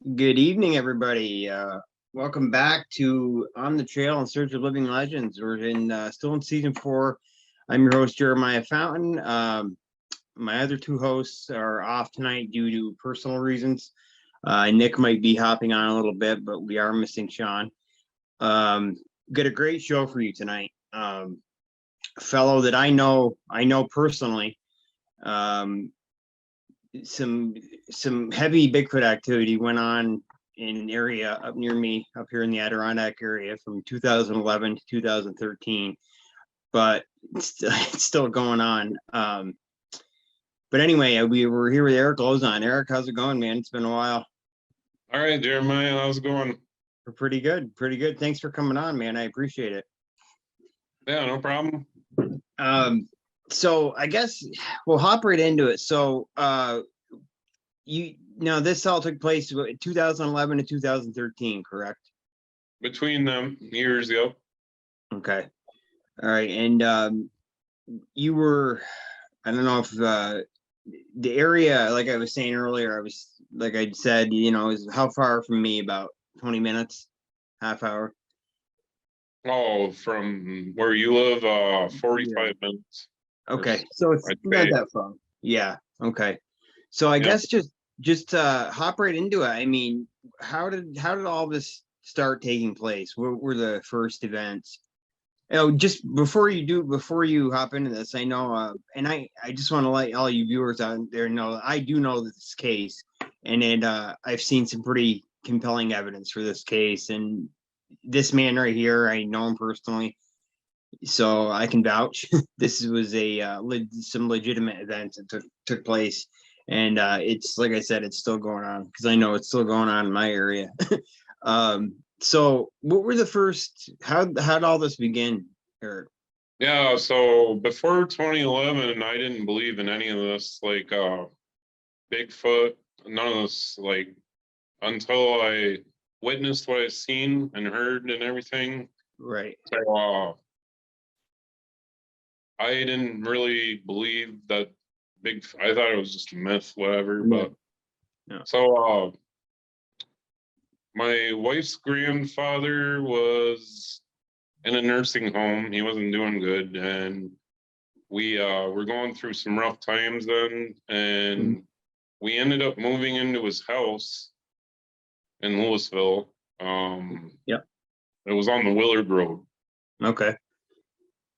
Good evening, everybody. Welcome back to On the Trail in Search of Living Legends. We're still in season 4. I'm your host, Jeremiah Fountain. My other two hosts are off tonight due to personal reasons. Nick might be hopping on a little bit, but we are missing Sean. Got a great show for you tonight. A fellow that I know personally. Some heavy Bigfoot activity went on in an area up near me, up here in the Adirondack area, from 2011 to 2013. But it's still going on. But anyway, we were here with Eric Lauzon. Eric, how's it going, man? It's been a while. All right, Jeremiah, how's it going? We're pretty good. Thanks for coming on, man. I appreciate it. Yeah, no problem. So I guess we'll hop right into it. So this all took place 2011 to 2013, correct? Between them years, yep. Okay. All right. And you were, I don't know if the area, like I was saying earlier, like I said, is how far from me? About 20 minutes, half hour. Oh, from where you live, 45 minutes. Okay, so it's not that far. Yeah. Okay. So I guess just hop right into it. I mean, how did all this start taking place? What were the first events? Just before you hop into this, I know, and I just want to let all you viewers out there know, I do know this case, and I've seen some pretty compelling evidence for this case, and this man right here, I know him personally, so I can vouch. This was some legitimate events that took place, and it's, like I said, it's still going on, because I know it's still going on in my area. So what were the first, how'd all this begin, Eric? Yeah, so before 2011, I didn't believe in any of this, like Bigfoot, none of this, like, until I witnessed what I've seen and heard and everything. Right. So I didn't really believe that I thought it was just a myth, whatever, but so my wife's grandfather was in a nursing home. He wasn't doing good, and we were going through some rough times then, and we ended up moving into his house in Louisville. It was on the Willard Road. Okay.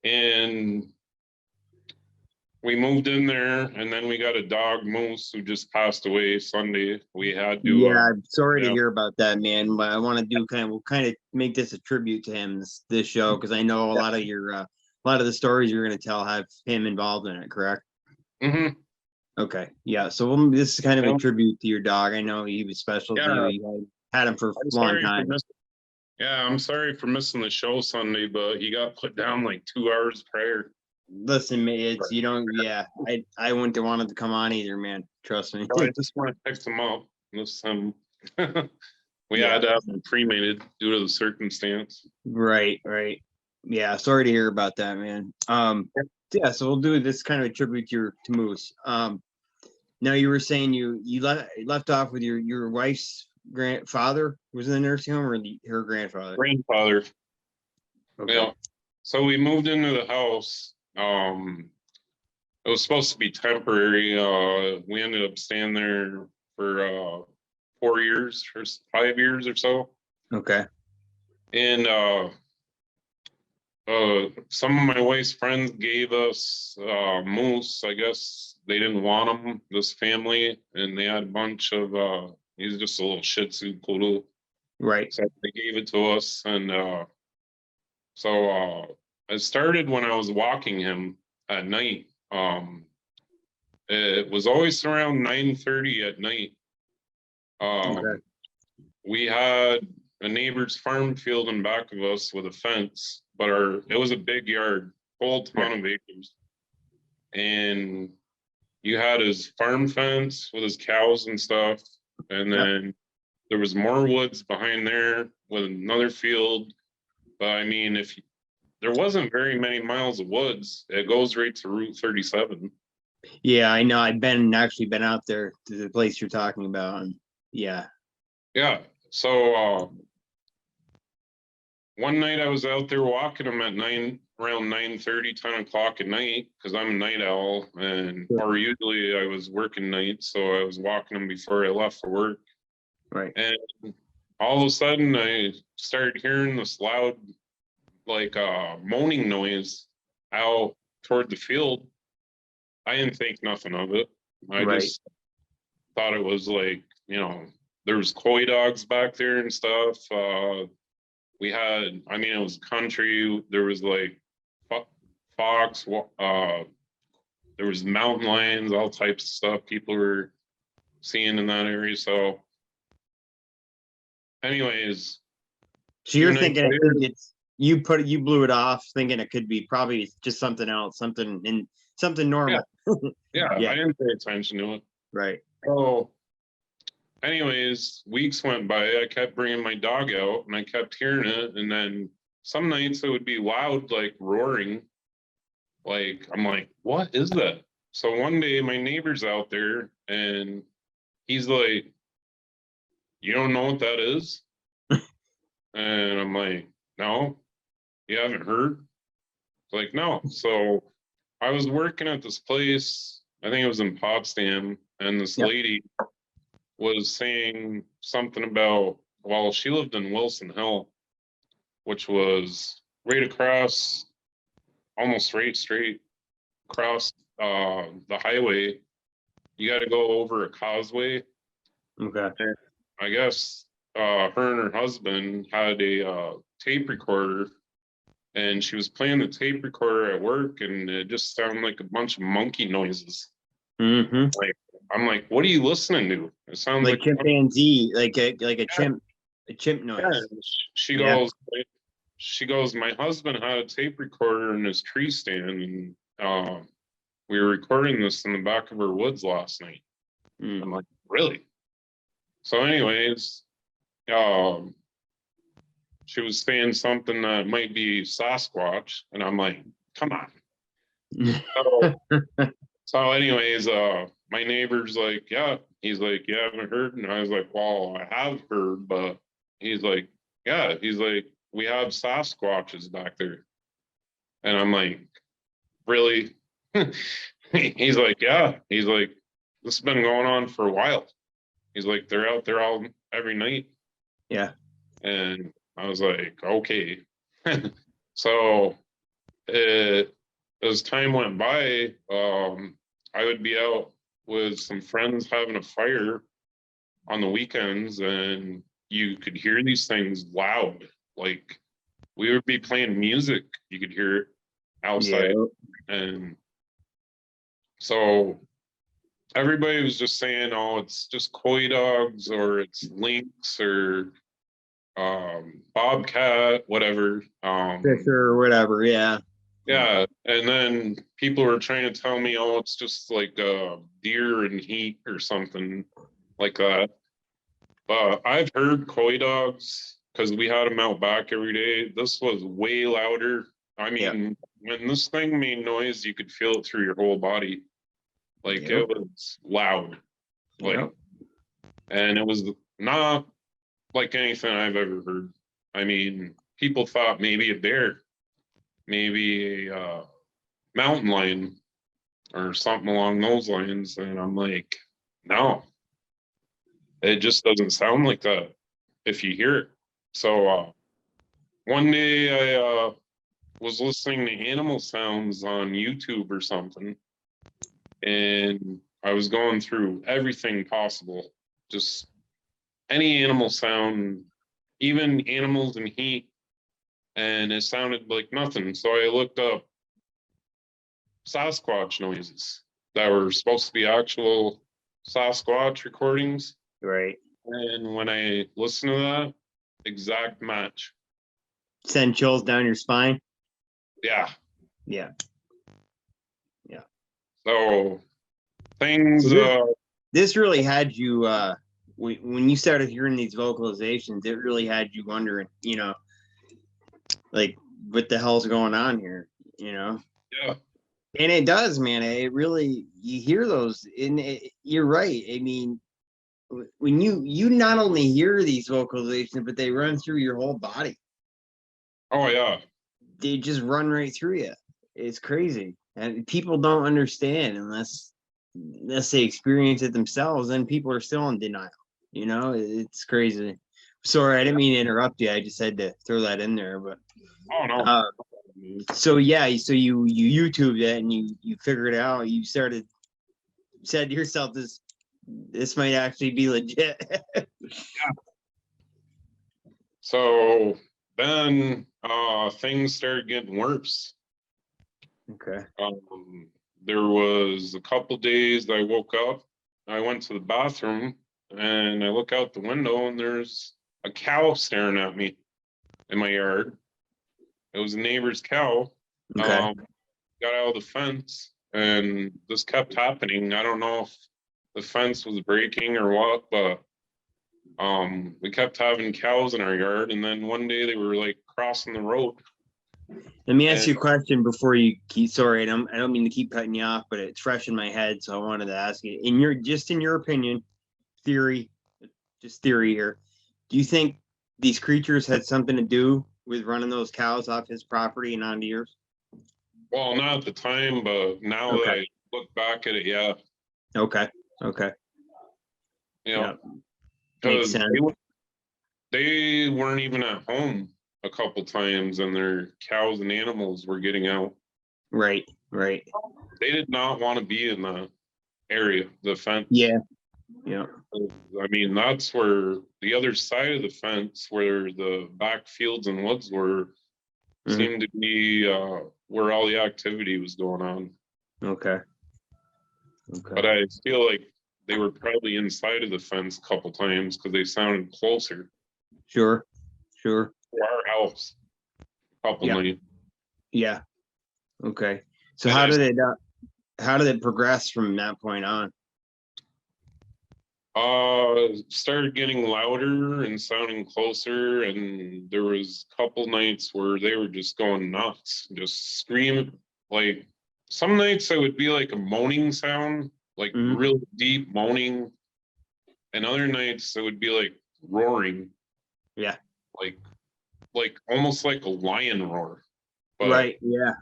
And we moved in there, and then we got a dog, Moose, who just passed away Sunday. We had to. I'm sorry to hear about that, man. But I want to do we'll kind of make this a tribute to him this show, because I know a lot of the stories you're going to tell have him involved in it. Correct? Mm-hmm. Okay. Yeah. So this is kind of a tribute to your dog. I know he was special to you. You had him for a long time. I'm sorry for missing the show Sunday, but he got put down like 2 hours prior. Listen, it's I wouldn't have wanted to come on either, man. Trust me. I just want to text him up. We had to have him cremated due to the circumstance. Right. Yeah, sorry to hear about that, man. So we'll do this kind of a tribute to Moose. Now you were saying you left off with your wife's grandfather was in the nursing home, or her grandfather? Grandfather. Okay. Yeah. So we moved into the house. It was supposed to be temporary. We ended up staying there for 4 years or 5 years or so. Okay. And some of my wife's friends gave us Moose. I guess they didn't want him, this family, and they had a bunch of he's just a little Shih Tzu poodle. Right. So they gave it to us, and so it started when I was walking him at night. It was always around 9:30 at night. Okay. We had a neighbor's farm field in back of us with a fence, but it was a big yard, whole ton of acres. And you had his farm fence with his cows and stuff, and then there was more woods behind there with another field. But I mean, there wasn't very many miles of woods. It goes right to Route 37. Yeah, I know. I've actually been out there to the place you're talking about, and yeah. Yeah. So one night I was out there walking them at around 9:30, 10 o'clock at night, because I'm a night owl, and or usually I was working nights, so I was walking them before I left for work. Right. And all of a sudden I started hearing this loud, like moaning noise out toward the field. I didn't think nothing of it. I Right. just thought it was like, there was coy dogs back there and stuff. We had, I mean, it was country. There was like fox, there was mountain lions, all types of stuff people were seeing in that area. So anyways, So you're 2 nights thinking later, it's you blew it off, thinking it could be probably just something else, something normal. yeah, Yeah. I didn't pay attention to it. Right. So anyways, weeks went by. I kept bringing my dog out and I kept hearing it. And then some nights it would be loud, like roaring. Like, I'm like, what is that? So one day my neighbor's out there and he's like, you don't know what that is? And I'm like, no, you haven't heard? It's like, no. So I was working at this place, I think it was in Potsdam, and this Yep. lady was saying something about, well, she lived in Wilson Hill, which was right across, almost right straight across the highway. You got to go over a causeway. Okay. And I guess her and her husband had a tape recorder, and she was playing the tape recorder at work, and it just sounded like a bunch of monkey noises. Mm-hmm. Like, I'm like, what are you listening to? It sounds Like chimpanzee, like a chimp noise. Yeah. She goes, my husband had a tape recorder in his tree stand, and we were recording this in the back of her woods last night. I'm like, really? So anyways, she was saying something that might be Sasquatch, and I'm like, come on. So anyways, my neighbor's like, yeah. He's like, you haven't heard? And I was like, well, I have heard, but he's like, yeah. He's like, we have Sasquatches back there. And I'm like, really? He's like, yeah. He's like, this has been going on for a while. He's like, they're out there all every night. Yeah. And I was like, okay. So as time went by, I would be out with some friends having a fire on the weekends, and you could hear these things loud. Like, we would be playing music, you could hear it outside. Yeah. And so everybody was just saying, oh, it's just coy dogs, or it's lynx, or bobcat, whatever. Fisher or whatever, yeah. Yeah, and then people were trying to tell me, oh, it's just like deer and heat or something like that. But I've heard coy dogs because we had them out back every day. This was way louder. I mean, when this thing made noise, you could feel it through your whole body. Like, it was loud. Like, and it was not like anything I've ever heard. I mean, people thought maybe a bear, maybe a mountain lion or something along those lines. And I'm like, no, it just doesn't sound like that if you hear it. So one day I was listening to animal sounds on YouTube or something, and I was going through everything possible, just any animal sound, even animals in heat, and it sounded like nothing. So I looked up Sasquatch noises that were supposed to be actual Sasquatch recordings. Right. And when I listened to that, exact match. Send chills down your spine. Yeah. Yeah. Yeah. So things. This really had you. When you started hearing these vocalizations, it really had you wondering, like, what the hell's going on here, Yeah. And it does, man. It really, you hear those, and you're right. I mean, when you not only hear these vocalizations, but they run through your whole body. Oh yeah. They just run right through you. It's crazy, and people don't understand unless they experience it themselves. Then people are still in denial. It's crazy. Sorry, I didn't mean to interrupt you. I just had to throw that in there. But Oh no. so yeah, so you YouTubed it and you figured it out. You said to yourself, this might actually be legit. So then things started getting worse. Okay. There was a couple days I woke up, I went to the bathroom, and I look out the window, and there's a cow staring at me in my yard. It was a neighbor's cow. Okay. Got out of the fence, and this kept happening. I don't know if the fence was breaking or what, but we kept having cows in our yard, and then one day they were like crossing the road. Let me ask you a question before you keep. Sorry, I don't mean to keep cutting you off, but it's fresh in my head, so I wanted to ask you. In your opinion, theory, just theory here. Do you think these creatures had something to do with running those cows off his property and onto yours? Well, not at the time, but now that I look back at it, yeah. Okay. Okay. Yeah. Makes sense. They weren't even at home a couple times, and their cows and animals were getting out. Right. Right. They did not want to be in the area, the fence. Yeah. Yeah. I mean, that's where the other side of the fence, where the back fields and woods were, seemed to be where all the activity was going on. Okay. Okay. But I feel like they were probably inside of the fence a couple times because they sounded closer. Sure. Sure. To our house. A couple nights. Yeah. Okay. So how did it progress from that point on? Started getting louder and sounding closer, and there was a couple nights where they were just going nuts, just screaming. Like some nights it would be like a moaning sound, like real deep moaning, and other nights it would be like roaring. Yeah. Like almost like a lion roar. But, right. Yeah.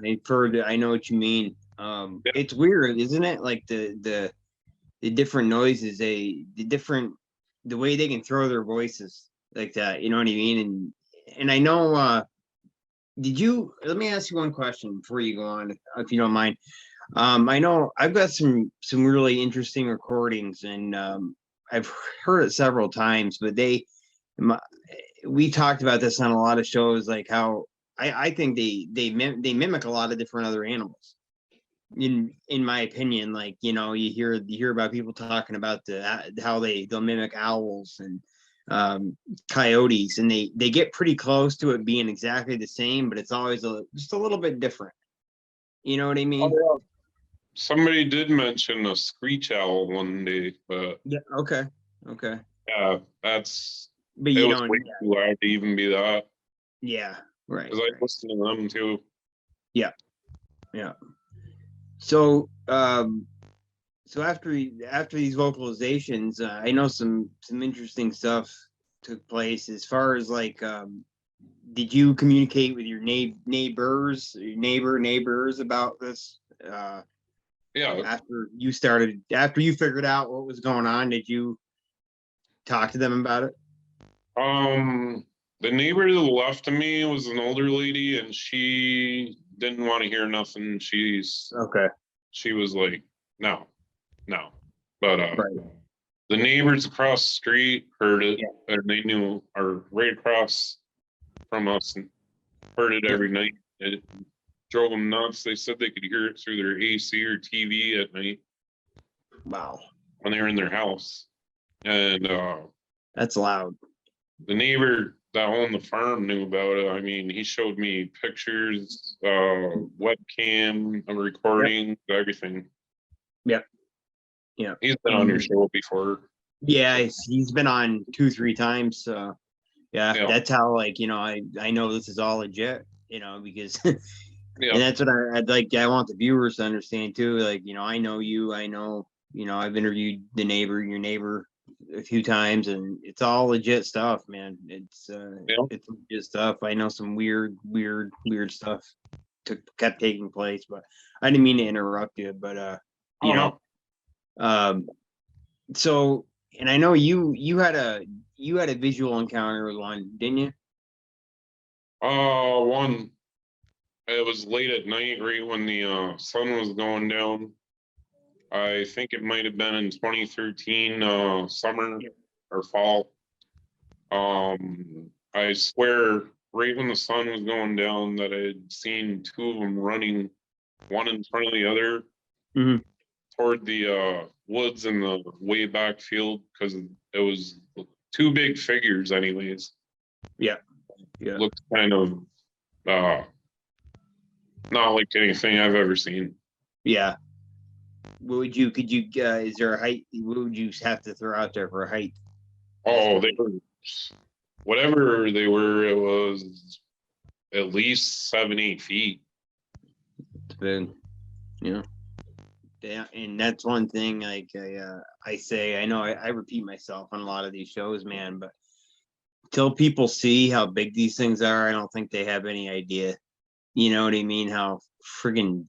I know what you mean. It's weird, isn't it? Like the different noises, the way they can throw their voices like that. You know what I mean? And I know. Let me ask you one question before you go on, if you don't mind. I know I've got some really interesting recordings, and I've heard it several times, but we talked about this on a lot of shows, like how I think they mimic a lot of different other animals. In my opinion, like, you hear about people talking about how they'll mimic owls and coyotes, and they get pretty close to it being exactly the same, but it's always just a little bit different. You know what I mean? Oh, yeah. Somebody did mention a screech owl one day, but yeah. Okay. Yeah, that's. But it was way too loud to even be that. Yeah. Right. Because I listen to them too. Yeah. Yeah. So after these vocalizations, I know some interesting stuff took place as far as like, did you communicate with your neighbors about this? Yeah. After you figured out what was going on, did you talk to them about it? The neighbor to the left of me was an older lady, and she didn't want to hear nothing. She was like, no. But the neighbors across the street heard it, and they knew, or right across from us, and heard it every night. It drove them nuts. They said they could hear it through their AC or TV at night. Wow. When they were in their house. And that's loud. The neighbor that owned the farm knew about it. I mean, he showed me pictures, webcam, a recording, everything. Yep. He's been on your show before. Yeah, he's been on 2-3 times. So that's how, like, I know this is all legit, because and that's what I'd like. I want the viewers to understand too. Like, I know you. I know, I've interviewed your neighbor a few times, and it's all legit stuff, man. It's Yeah. it's legit stuff. I know some weird stuff kept taking place, but I didn't mean to interrupt you, but you Oh, know, so, and I know you had a visual encounter with one, didn't you? One. It was late at night, right when the sun was going down. I think it might have been in 2013, summer or fall. I swear, right when the sun was going down, that I had seen two of them running, one in front of the other, toward the woods in the way back field, because it was two big figures, anyways. Yeah. Looked kind of not like anything I've ever seen. Yeah. Could you is there a height? What would you have to throw out there for a height? Oh, they were, whatever they were, it was at least 7-8 feet. It's been, you know, yeah, and that's one thing. Like I say, I know I repeat myself on a lot of these shows, man, but until people see how big these things are, I don't think they have any idea. You know what I mean? How friggin'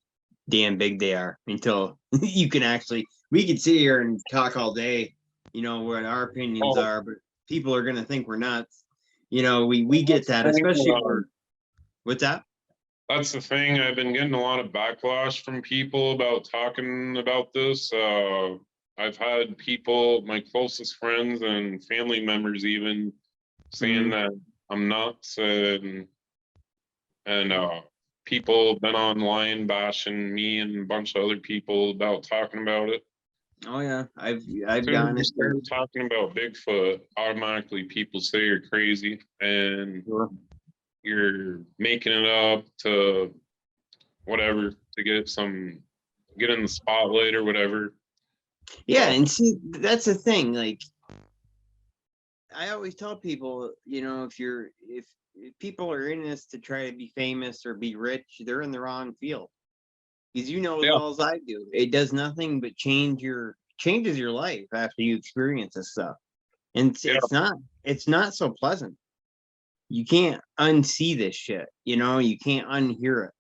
damn big they are until you can actually. We could sit here and talk all day, you know, what our opinions are, but people are gonna think we're nuts. You know, we get that, especially for what's that? That's the thing. I've been getting a lot of backlash from people about talking about this. I've had people, my closest friends and family members, even saying that I'm nuts, and people have been online bashing me and a bunch of other people about talking about it. Oh yeah, I've As soon gotten as it. you start talking about Bigfoot, automatically people say you're crazy and you're making it up to whatever to get in the spotlight or whatever. Yeah, and see, that's the thing. Like, I always tell people, you know, if people are in this to try to be famous or be rich, they're in the wrong field. Because you know as well as I do, it does nothing but changes your life after you experience this stuff. And it's not so pleasant. You can't unsee this shit, you know, you can't unhear it.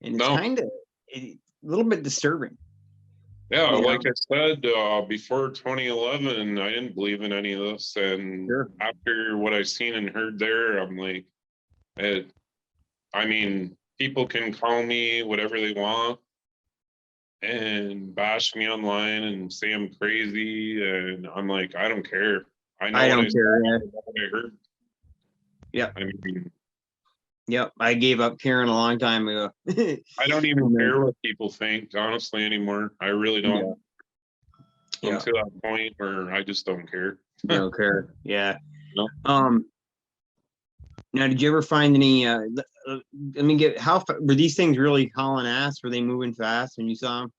And it's kind of a little bit disturbing. Yeah, like I said, before 2011, I didn't believe in any of this. And after what I've seen and heard there, I'm like, I mean, people can call me whatever they want and bash me online and say I'm crazy. And I'm like, I don't care. I know what I heard. Yeah. I mean, yep. I gave up caring a long time ago. I don't even care what people think, honestly, anymore. I really don't. I'm to that point where I just don't care. Don't care. Yeah. No. Now, did you ever find any? Let me get. How were these things really hauling ass? Were they moving fast when you saw them?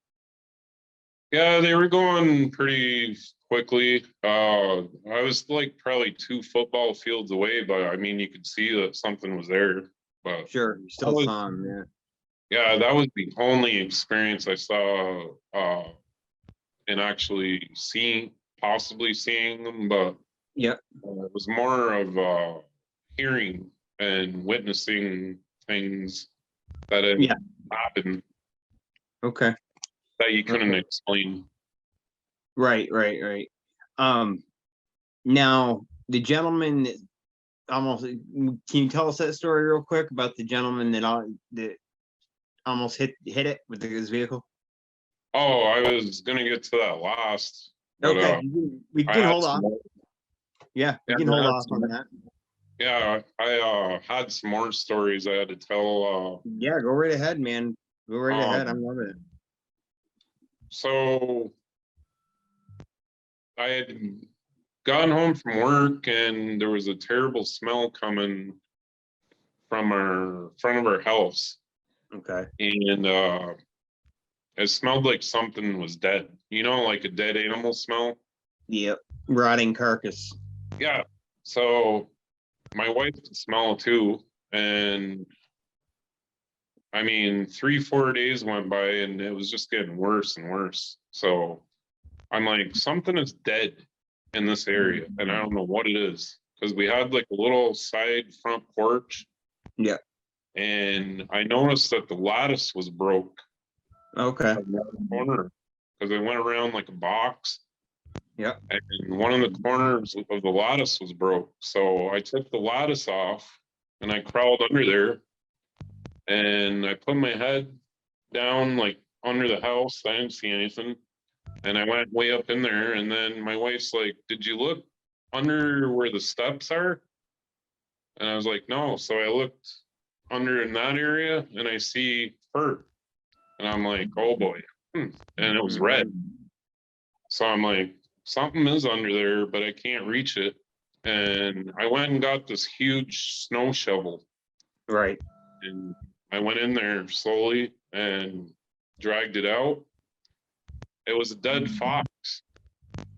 Yeah, they were going pretty quickly. I was like probably 2 football fields away, but I mean, you could see that something was there. But sure, you still saw them. Yeah. Yeah, that was the only experience I saw in actually possibly seeing them. But yeah, it was more of hearing and witnessing things that had happened. Okay. That you couldn't explain. Right. Now the gentleman that can you tell us that story real quick about the gentleman that almost hit it with his vehicle? Oh, I was gonna get to that last. But, okay, we can hold off. Yeah, we can hold off on that. Yeah, I had some more stories I had to tell. Yeah, go right ahead, man. Go right ahead. I'm loving it. So I had gotten home from work and there was a terrible smell coming from our front of our house. Okay. And it smelled like something was dead. You know, like a dead animal smell. Yep. Rotting carcass. Yeah. So my wife could smell it too. And I mean, 3-4 days went by and it was just getting worse and worse. So I'm like, something is dead. in this area, and I don't know what it is, because we had like a little side front porch. Yeah. And I noticed that the lattice was broke. Okay. Corner, because it went around like a box. Yeah. And one of the corners of the lattice was broke. So I took the lattice off and I crawled under there and I put my head down like under the house. I didn't see anything. And I went way up in there. And then my wife's like, "Did you look under where the steps are?" And I was like, "No." So I looked under in that area and I see fur. And I'm like, "Oh boy." And it was red. So I'm like, something is under there, but I can't reach it. And I went and got this huge snow shovel. Right. And I went in there slowly and dragged it out. It was a dead fox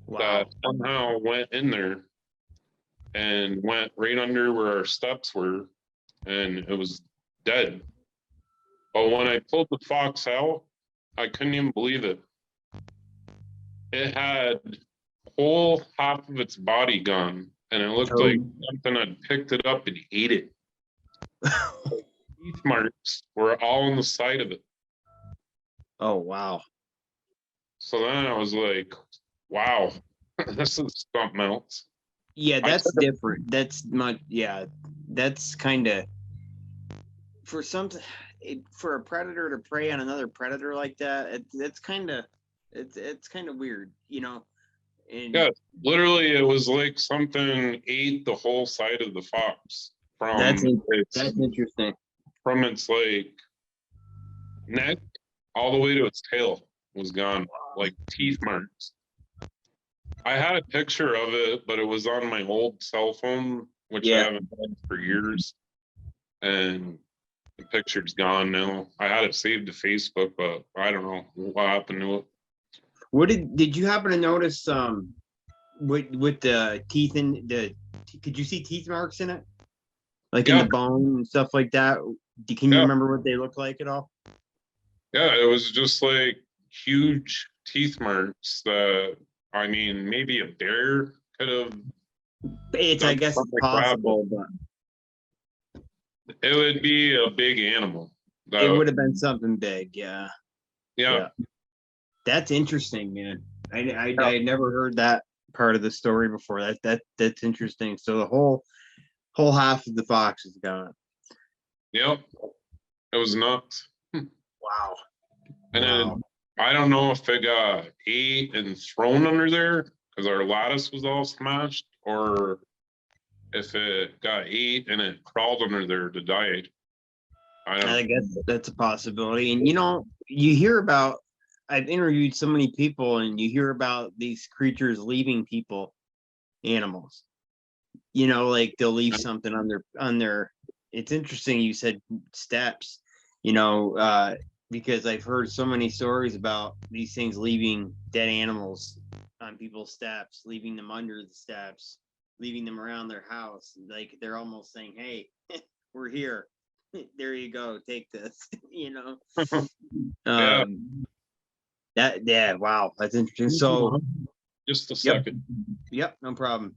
that somehow went in there and went right under where our steps were, and it was dead. But when I pulled the fox out, I couldn't even believe it. It had whole half of its body gone, and it looked like something had picked it up and ate it. Teeth marks were all on the side of it. Oh, wow. So then I was like, wow, this is something else. Yeah, that's different. That's much, yeah, that's kind of, for something, for a predator to prey on another predator like that, it's kind of, it's kind of weird, you know? And yeah, literally, it was like something ate the whole side of the fox that's interesting. From its like neck all the way to its tail was gone, like teeth marks. I had a picture of it, but it was on my old cell phone, which I haven't had for years, and the picture's gone now. I had it saved to Facebook, but I don't know what happened to it. What did you happen to notice? With the teeth in the, could you see teeth marks in it, like in the bone and stuff like that? Can you remember what they look like at all? Yeah, it was just like huge teeth marks that, I mean, maybe a bear could have. It's, I guess, possible, but it would be a big animal. It would have been something big, yeah. Yeah. That's interesting, man. I never heard that part of the story before. That's interesting. So the whole half of the fox is gone. Yep. It was nuts. Wow. And then I don't know if it got ate and thrown under there because our lattice was all smashed, or if it got ate and it crawled under there to die. I guess that's a possibility. And you know, you hear about, I've interviewed so many people, and you hear about these creatures leaving people, animals. You know, like they'll leave something on their. It's interesting you said steps. You know, because I've heard so many stories about these things leaving dead animals on people's steps, leaving them under the steps, leaving them around their house. Like they're almost saying, "Hey, we're here. There you go. Take this." You know. Wow, that's interesting. So, just a second. Yep, no problem.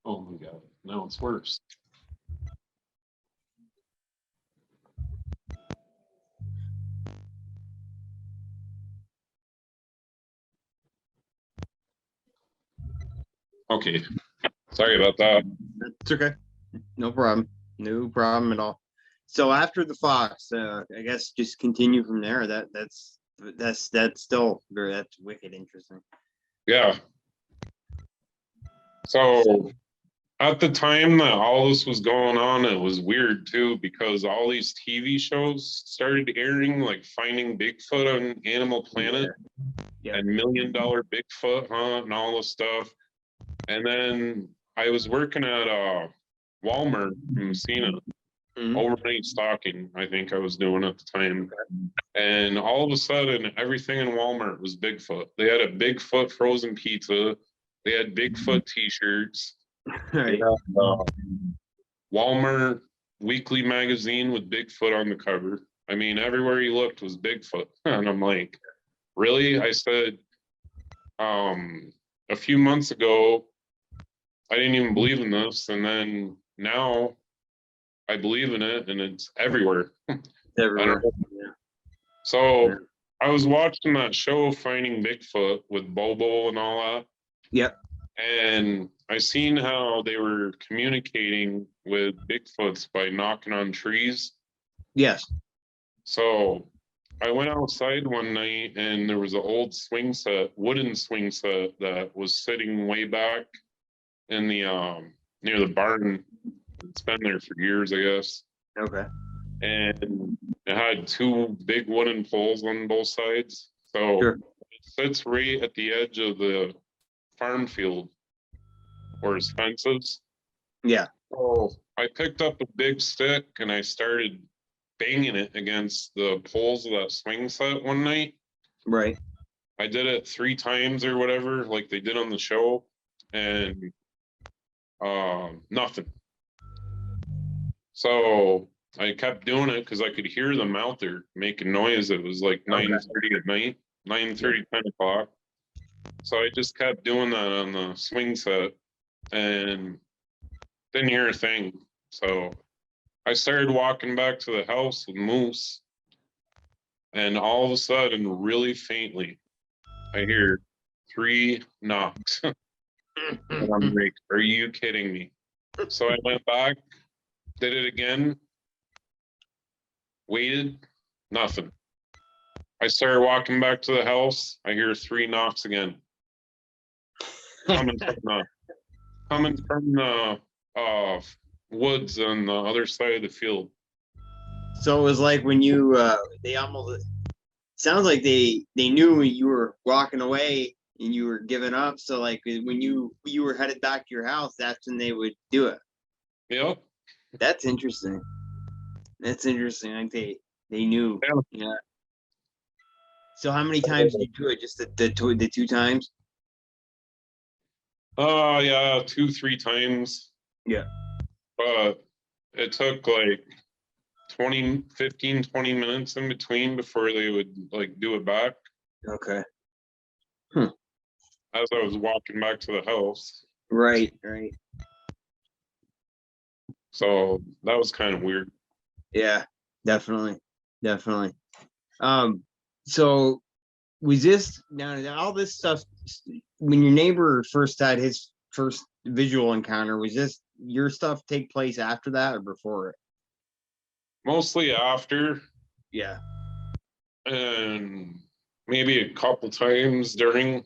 Oh my God, now it's worse. Okay, sorry about that. It's okay. No problem. No problem at all. So after the fox, I guess just continue from there. That's still very, that's wicked interesting. Yeah. So at the time that all this was going on, it was weird too, because all these TV shows started airing, like Finding Bigfoot on Animal Planet and $1 Million Bigfoot Hunt and all this stuff. And then I was working at Walmart in Messina, overnight stocking, I think I was doing at the time. And all of a sudden, everything in Walmart was Bigfoot. They had a Bigfoot frozen pizza. They had Bigfoot t-shirts. They had Walmart weekly magazine with Bigfoot on the cover. I mean, everywhere you looked was Bigfoot. And I'm like, really? I said, a few months ago, I didn't even believe in this. And then now I believe in it and it's everywhere. Everywhere. So I was watching that show, Finding Bigfoot, with Bobo and all that. Yep. And I seen how they were communicating with Bigfoots by knocking on trees. Yes. So I went outside one night and there was an old swing set, wooden swing set that was sitting way back in the near the barn. It's been there for years, I guess. Okay. And it had two big wooden poles on both sides. So Sure. it sits right at the edge of the farm field where his fence is. Yeah. So I picked up a big stick and I started banging it against the poles of that swing set one night. Right. I did it 3 times or whatever, like they did on the show, and nothing. So I kept doing it because I could hear them out there making noise. It was like 9:30 at night, 9:30, 10 o'clock. So I just kept doing that on the swing set and didn't hear a thing. So I started walking back to the house with Moose, and all of a sudden, really faintly, I hear 3 knocks. And I'm like, are you kidding me? So I went back, did it again, waited, nothing. I started walking back to the house. I hear 3 knocks again. Coming from the woods on the other side of the field. So it was like when you they almost sounds like they knew when you were walking away and you were giving up. So like when you were headed back to your house, that's when they would do it. Yep. That's interesting. That's interesting. Like they knew. Yeah. So how many times did you do it? Just the 2 times? Yeah, 2, 3 times. Yeah. But it took like 15, 20 minutes in between before they would like do it back. Okay. As I was walking back to the house. Right, right. So that was kind of weird. Yeah, definitely. Definitely. So was this now all this stuff when your neighbor first had his first visual encounter, was this your stuff take place after that or before it? Mostly after. Yeah. And maybe a couple times during.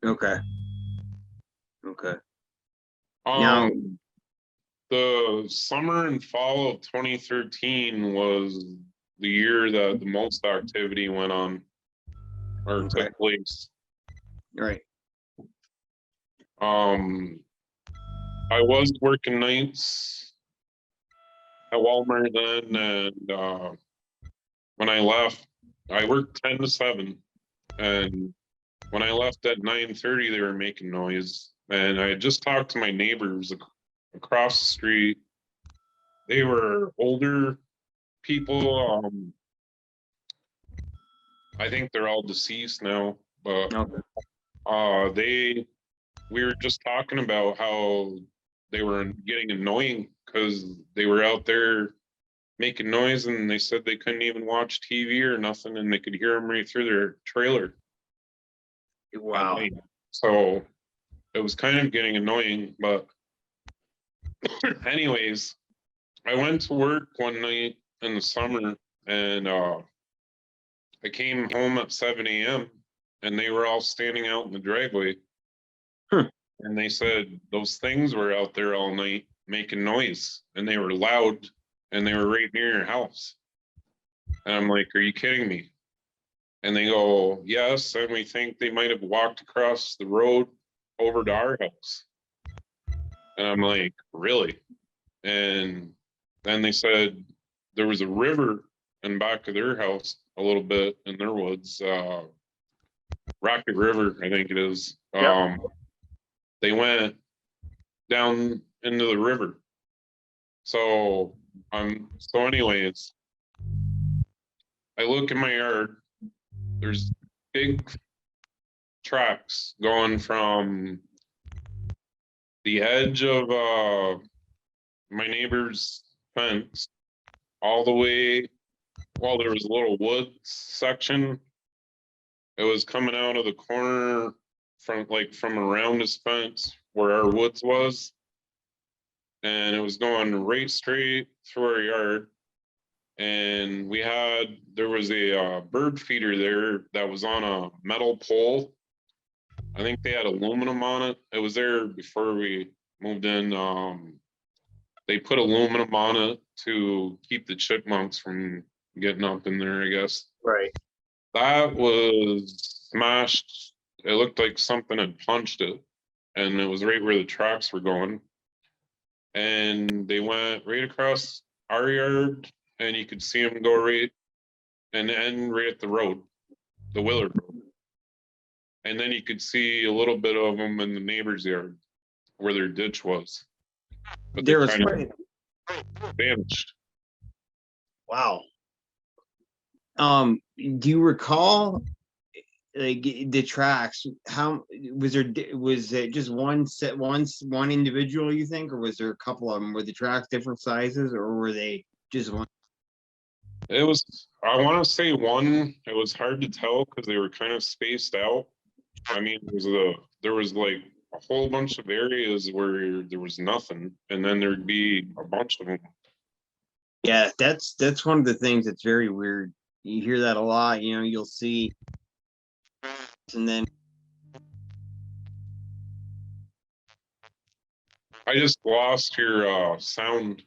Okay. Okay. Now the summer and fall of 2013 was the year that the most activity went on or took place. Right. I was working nights at Walmart then, and when I left, I worked 10 to 7, and when I left at 9:30, they were making noise, and I had just talked to my neighbors across the street. They were older people. I think they're all deceased now, but we were just talking about how they were getting annoying because they were out there making noise and they said they couldn't even watch TV or nothing and they could hear them right through their trailer. Wow. So it was kind of getting annoying, but anyways, I went to work one night in the summer and I came home at 7 a.m. and they were all standing out in the driveway. And they said those things were out there all night making noise and they were loud and they were right near your house. And I'm like, are you kidding me? And they go, yes. And we think they might have walked across the road over to our house. And I'm like, really? And then they said there was a river in back of their house a little bit in their woods, Rocket River, I think it is. Yep. They went down into the river. So anyways, I look in my yard, there's big tracks going from the edge of my neighbor's fence all the way. Well, there was a little woods section. It was coming out of the corner from around his fence where our woods was, and it was going right straight through our yard. And there was a bird feeder there that was on a metal pole. I think they had aluminum on it. It was there before we moved in. They put aluminum on it to keep the chipmunks from getting up in there, I guess. Right. That was smashed. It looked like something had punched it, and it was right where the tracks were going. And they went right across our yard, and you could see them go right and end right at the road, the Willard Road. And then you could see a little bit of them in the neighbor's yard where their ditch was. But they kind of vanished. Wow. Do you recall like the tracks? How was it just one individual, you think, or was there a couple of them? Were the tracks different sizes, or were they just one? It was, I want to say one. It was hard to tell because they were kind of spaced out. I mean, there was like a whole bunch of areas where there was nothing, and then there'd be a bunch of them. Yeah, that's one of the things that's very weird. You hear that a lot, you'll see, and then I just lost your sound.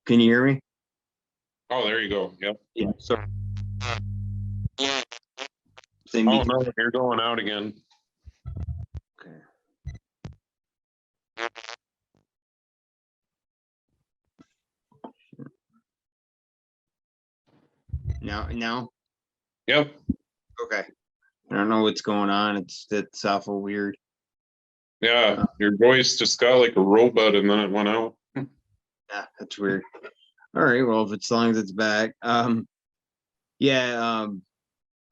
can you hear me? Oh, there you go. Yep. Yeah. So oh no, you're going out again. Okay. Now. Yep. Okay. I don't know what's going on. It's awful weird. Yeah, your voice just got like a robot, and then it went out. Yeah, that's weird. All right. Well, if it's as long as it's back. Yeah.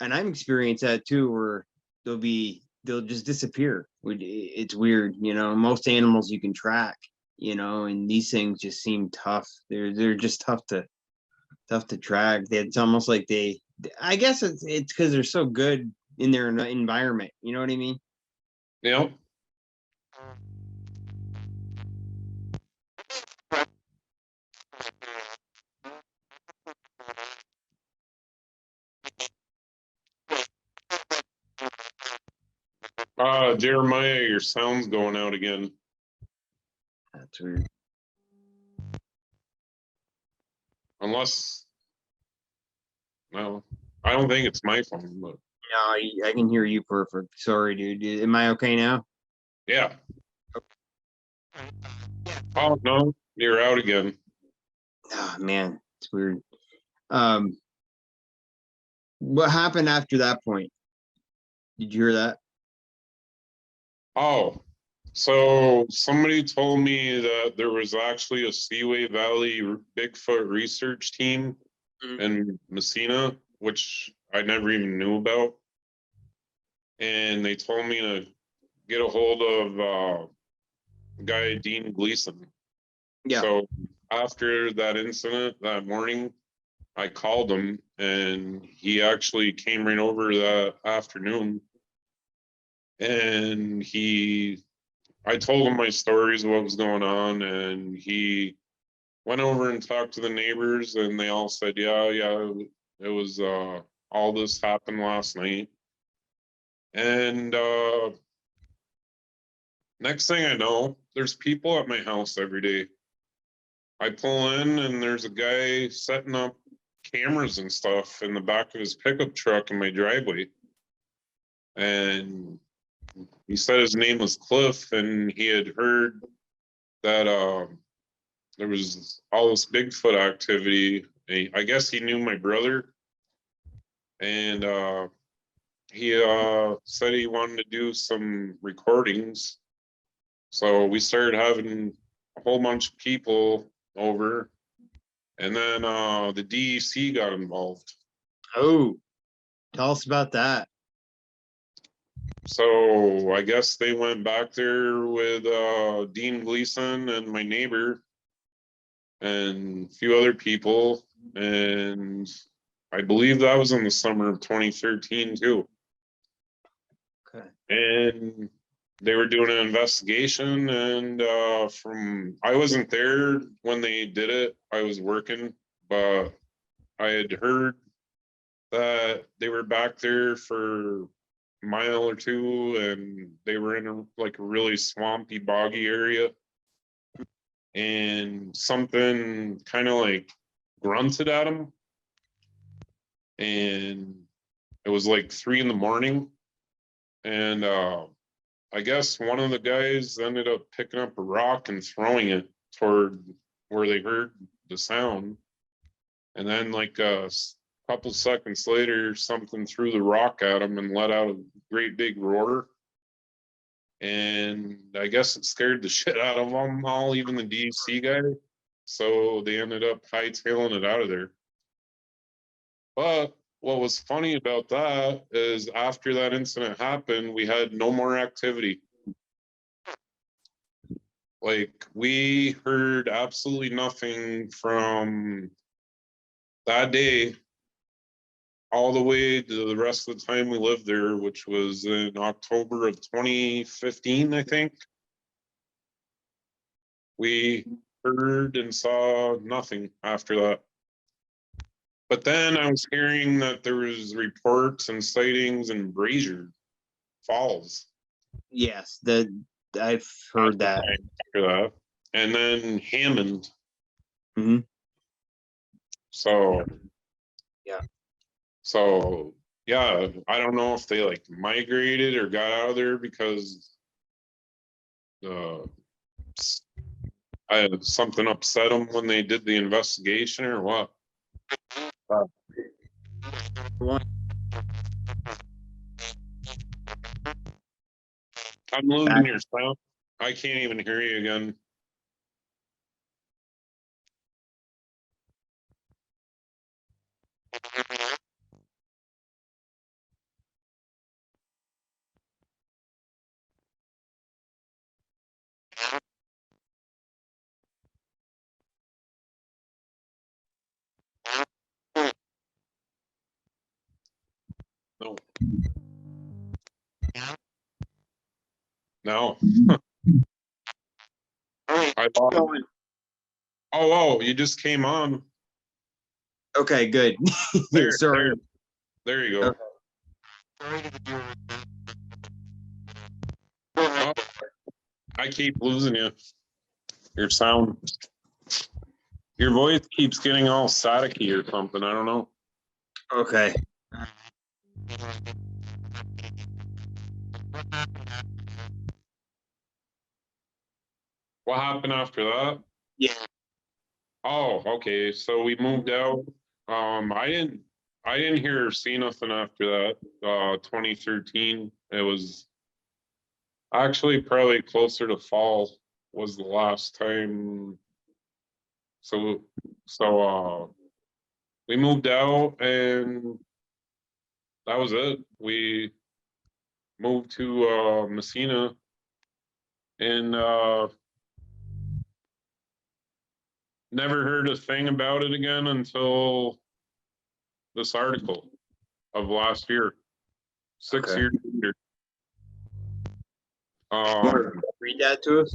And I've experienced that too, where they'll just disappear. It's weird, most animals you can track, and these things just seem tough. They're just tough to track. It's almost like I guess it's because they're so good in their environment. You know what I mean? Yep. Jeremiah, your sound's going out again. That's weird. Unless, no, I don't think it's my phone, but No, I can hear you perfect. Sorry, dude. Am I okay now? yeah. Oh no, you're out again. Oh man, it's weird. What happened after that point? Did you hear that? Oh, so somebody told me that there was actually a Seaway Valley Bigfoot research team in Messina, which I never even knew about. And they told me to get a hold of a guy, Dean Gleason. Yeah. So after that incident that morning, I called him, and he actually came right over that afternoon. And I told him my stories, what was going on, and he went over and talked to the neighbors, and they all said, yeah, it was all this happened last night. And next thing I know, there's people at my house every day. I pull in, and there's a guy setting up cameras and stuff in the back of his pickup truck in my driveway. And he said his name was Cliff, and he had heard that there was all this Bigfoot activity. I guess he knew my brother, and he said he wanted to do some recordings. So we started having a whole bunch of people over, and then the DEC got involved. Oh, tell us about that. So I guess they went back there with Dean Gleason and my neighbor and a few other people, and I believe that was in the summer of 2013 too. Okay. And they were doing an investigation, and I wasn't there when they did it. I was working, but I had heard that they were back there for a mile or two, and they were in a really swampy, boggy area, and something kind of like grunted at them, and it was like 3 a.m, and I guess one of the guys ended up picking up a rock and throwing it toward where they heard the sound. And then like a couple seconds later, something threw the rock at him and let out a great big roar. And I guess it scared the shit out of them all, even the DEC guy. So they ended up hightailing it out of there. But what was funny about that is after that incident happened, we had no more activity. Like, we heard absolutely nothing from that day all the way to the rest of the time we lived there, which was in October of 2015, I think. We heard and saw nothing after that. But then I was hearing that there was reports and sightings in Brazier Falls. Yes, I've heard that. After that. And then Hammond. Mm-hmm. So yeah. So yeah, I don't know if they like migrated or got out of there because something upset them when they did the investigation or what. I'm losing your sound. I can't even hear you again. No. No. Oh, you just came on. Okay, good. Sorry. There you go. Okay. Oh, I keep losing you. Your sound. Your voice keeps getting all staticky or something. I don't know. Okay. What happened after that? Yeah. Oh, okay. So we moved out. I didn't hear or see nothing after that. 2013. It was actually probably closer to fall was the last time. So we moved out and that was it. We moved to Messina and never heard a thing about it again until this article of last year, 6 years later. Read that to us.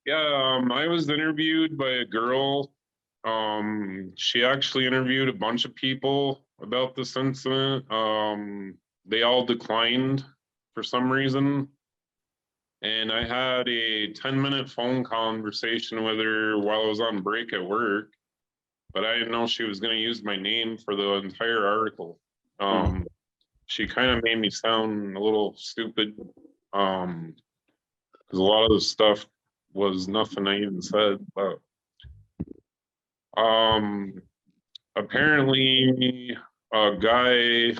Yeah, I was interviewed by a girl. She actually interviewed a bunch of people about this incident. They all declined for some reason. And I had a 10-minute phone conversation with her while I was on break at work, but I didn't know she was going to use my name for the entire article. She kind of made me sound a little stupid because a lot of the stuff was nothing I even said, but apparently a guy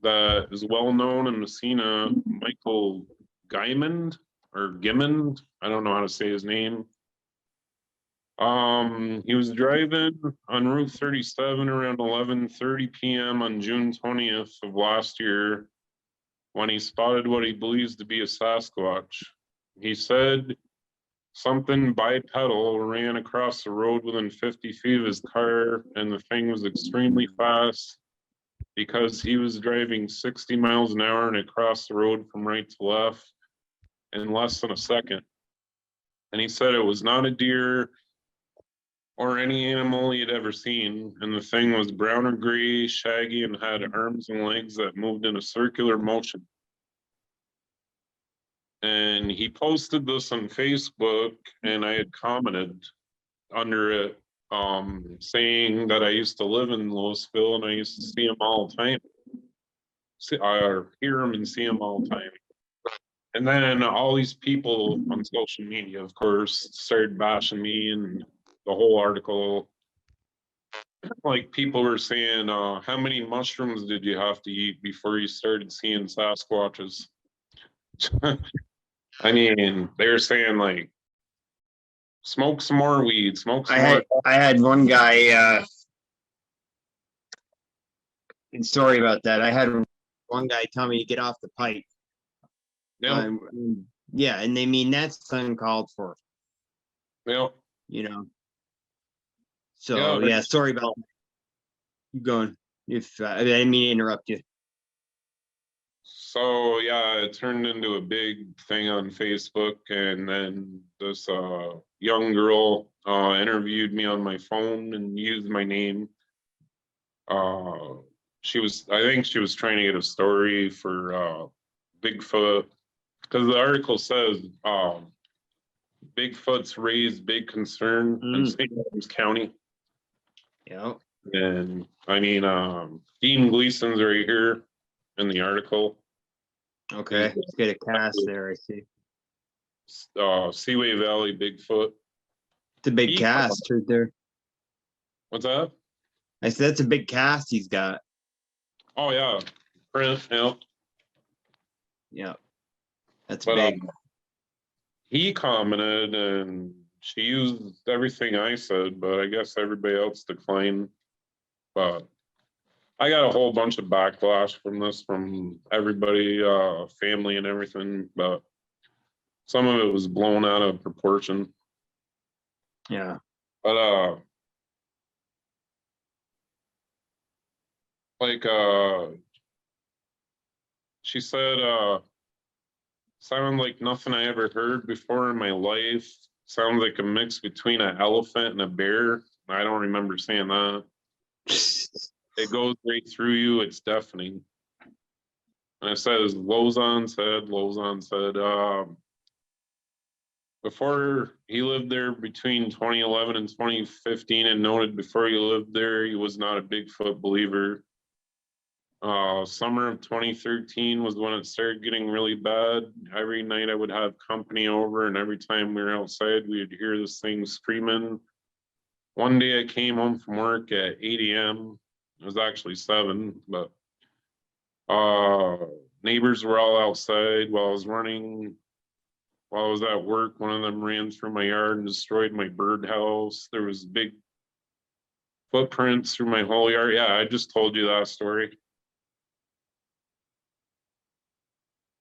that is well known in Messina, Michael Gimmond, I don't know how to say his name. He was driving on Route 37 around 11:30 p.m. on June 20th of last year when he spotted what he believes to be a Sasquatch. He said something bipedal ran across the road within 50 feet of his car, and the thing was extremely fast because he was driving 60 miles an hour and it crossed the road from right to left in less than a second. And he said it was not a deer or any animal he had ever seen, and the thing was brown or gray, shaggy, and had arms and legs that moved in a circular motion. And he posted this on Facebook, and I had commented under it, saying that I used to live in Louisville and I used to see him all the time. I hear him and see him all the time. And then all these people on social media, of course, started bashing me, and the whole article, like people were saying, how many mushrooms did you have to eat before you started seeing Sasquatches? I mean, they were saying like, smoke some more weed, smoke some more. I had one guy, and sorry about that. I had one guy tell me to get off the pipe. Yeah, Yeah, and they mean that's uncalled for, yeah. you know. So yeah, sorry about that. Keep going. If I didn't mean to interrupt you. So yeah, it turned into a big thing on Facebook, and then this young girl interviewed me on my phone and used my name. I think she was trying to get a story for Bigfoot, because the article says Bigfoot's raised big concern in St. James County. Yeah. And I mean, Dean Gleason's right here in the article. Okay, let's get a cast there. I see. Seaway Valley Bigfoot. It's a big cast right there. What's that? I said that's a big cast he's got. Oh yeah, print. Yeah. Yeah, that's big. He commented, and she used everything I said, but I guess everybody else declined. But I got a whole bunch of backlash from this from everybody, family and everything, but some of it was blown out of proportion. Yeah. But she said, sounded like nothing I ever heard before in my life. Sounds like a mix between an elephant and a bear. I don't remember saying that. It goes right through you. It's deafening. And it says, Lauzon said, before he lived there between 2011 and 2015, and noted before he lived there, he was not a Bigfoot believer. Summer of 2013 was when it started getting really bad. Every night I would have company over, and every time we were outside, we'd hear this thing screaming. One day I came home from work at 8 a.m. It was actually 7, but neighbors were all outside while I was at work. One of them ran through my yard and destroyed my birdhouse. There was big footprints through my whole yard. Yeah, I just told you that story.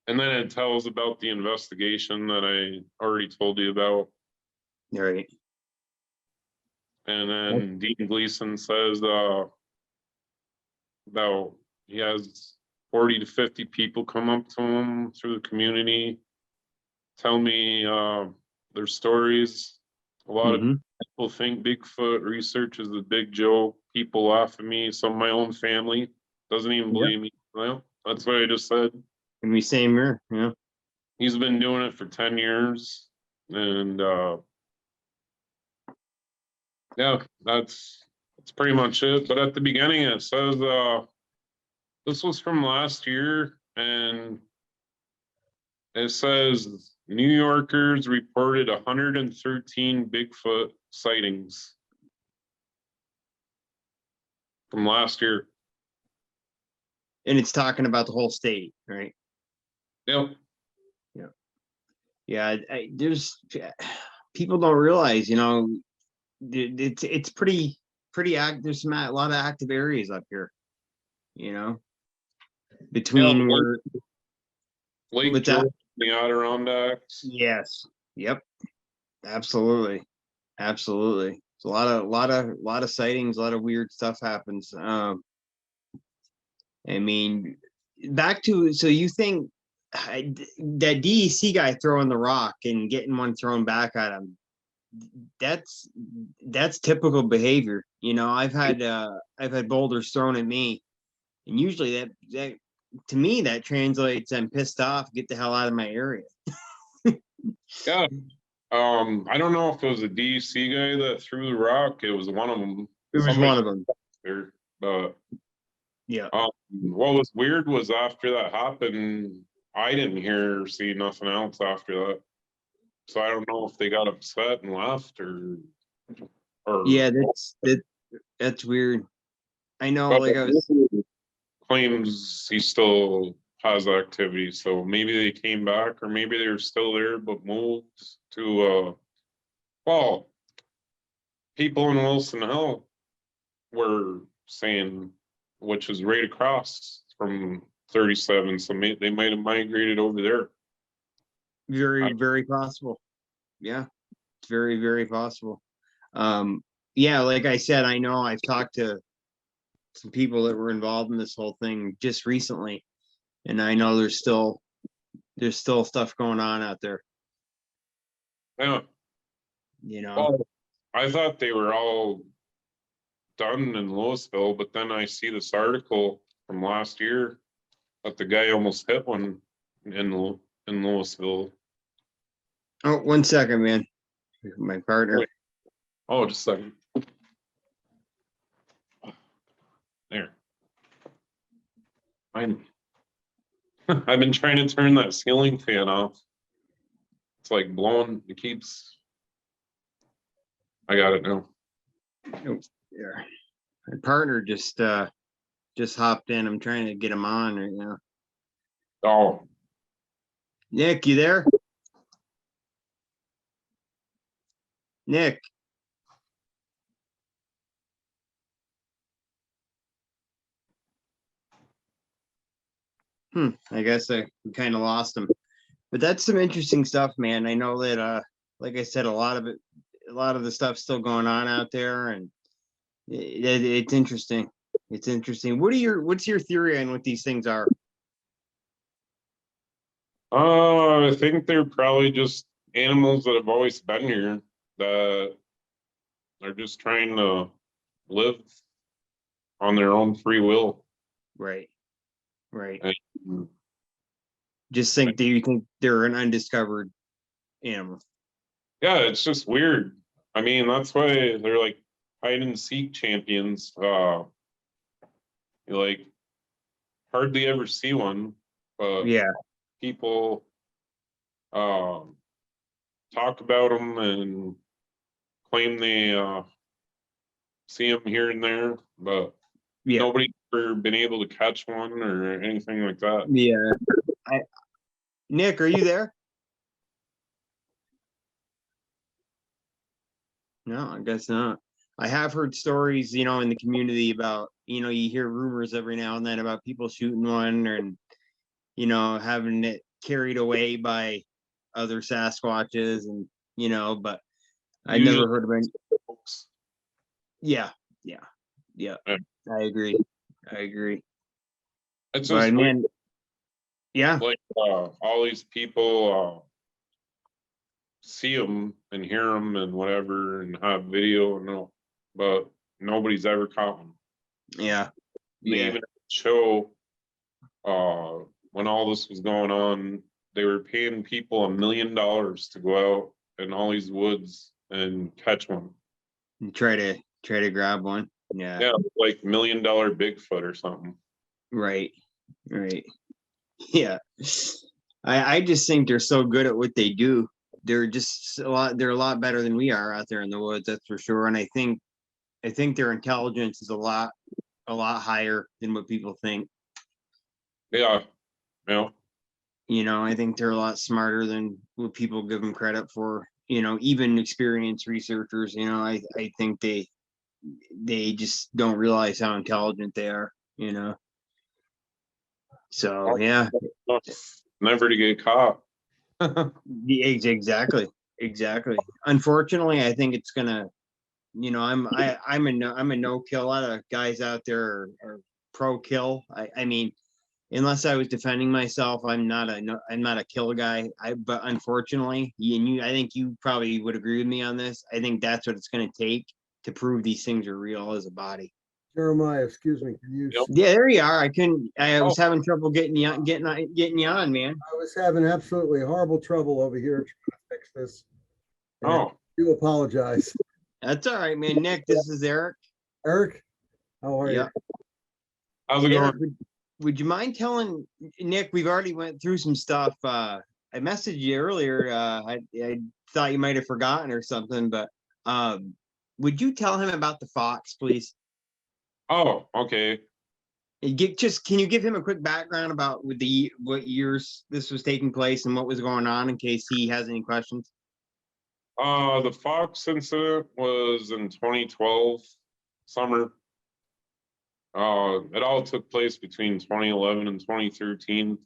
And then it tells about the investigation that I already told you about. All right. And then Dean Gleason says about he has 40 to 50 people come up to him through the community, tell me their stories. A lot of people think Bigfoot research is a big joke. People laugh at me. Some of my own family doesn't even believe me. Well, that's what I just said. Can we same here? Yeah. He's been doing it for 10 years. And yeah, that's pretty much it. But at the beginning, it says this was from last year, and it says New Yorkers reported 113 Bigfoot sightings from last year. And it's talking about the whole state, right? Yep. Yeah. Yeah. There's people don't realize, it's pretty active. There's a lot of active areas up here, you know, between where Lake with that. George, the Adirondacks. Yes. Yep. Absolutely. Absolutely. It's a lot of sightings, a lot of weird stuff happens. I mean, back to, so you think that DEC guy throwing the rock and getting one thrown back at him, that's typical behavior. You know, I've had boulders thrown at me, and usually that to me that translates, I'm pissed off, get the hell out of my area. Yeah. I don't know if it was a DC guy that threw the rock. It was one of them. It was one of them. There, but Yeah. what was weird was after that happened, I didn't hear or see nothing else after that. So I don't know if they got upset and left or Yeah, that's weird. I know, but like I was. claims he still has activity. So maybe they came back or maybe they're still there but moved to well, people in Wilson Hill were saying, which is right across from 37. So they might have migrated over there. Very, very possible. Yeah, it's very, very possible. Yeah, like I said, I know I've talked to some people that were involved in this whole thing just recently, and I know there's still stuff going on out there. Yeah. You know. Well, I thought they were all done in Louisville, but then I see this article from last year that the guy almost hit one in Louisville. Oh, 1 second, man. My partner. Oh, just a second. There. I've been trying to turn that ceiling fan off. It's like blowing. It keeps. I got it now. Oh, yeah. My partner just hopped in. I'm trying to get him on right now. Oh, Nick, you there? Nick. I guess I kind of lost him. But that's some interesting stuff, man. I know that like I said, a lot of the stuff's still going on out there, and it's interesting. It's interesting. What's your theory on what these things are? I think they're probably just animals that have always been here that are just trying to live on their own free will. Right. Right. And, Do you think they're an undiscovered animal? yeah, it's just weird. I mean, that's why they're like hide and seek champions. You like hardly ever see one, but Yeah. people talk about them and claim they see them here and there, but Yeah. nobody's ever been able to catch one or anything like that. Yeah. Nick, are you there? No, I guess not. I have heard stories, in the community about, you hear rumors every now and then about people shooting one and, having it carried away by other Sasquatches and, but I Usually, never heard of any. folks, Yeah. yeah. I agree. It's But just weird. man, yeah. Like all these people see them and hear them and whatever and have video and all, but nobody's ever caught them. Yeah. They even show when all this was going on, they were paying people $1 million to go out in all these woods and catch one. And try to grab one. Yeah. Yeah, like $1 million Bigfoot or something. Right. Yeah. I just think they're so good at what they do. They're a lot better than we are out there in the woods, that's for sure. And I think their intelligence is a lot higher than what people think. Yeah. I think they're a lot smarter than what people give them credit for. even experienced researchers, I think they just don't realize how intelligent they are, So yeah, never to get caught. exactly. Unfortunately, I think it's gonna, I'm a no kill. A lot of guys out there are pro kill. I mean, unless I was defending myself, I'm not a kill guy. But unfortunately, I think you probably would agree with me on this. I think that's what it's going to take to prove these things are real as a body. Jeremiah, excuse me, can you? Yep. Yeah, there you are. I was having trouble getting you on, man. I was having absolutely horrible trouble over here trying to fix this. And I do apologize. That's all right, man. Nick, this is Eric. Eric, how are you? How's it going? Would you mind telling Nick? We've already went through some stuff. I messaged you earlier. I thought you might have forgotten or something, but would you tell him about the fox, please? Oh, okay. Can you give him a quick background about what years this was taking place and what was going on, in case he has any questions? The fox incident was in 2012 summer. It all took place between 2011 and 2013.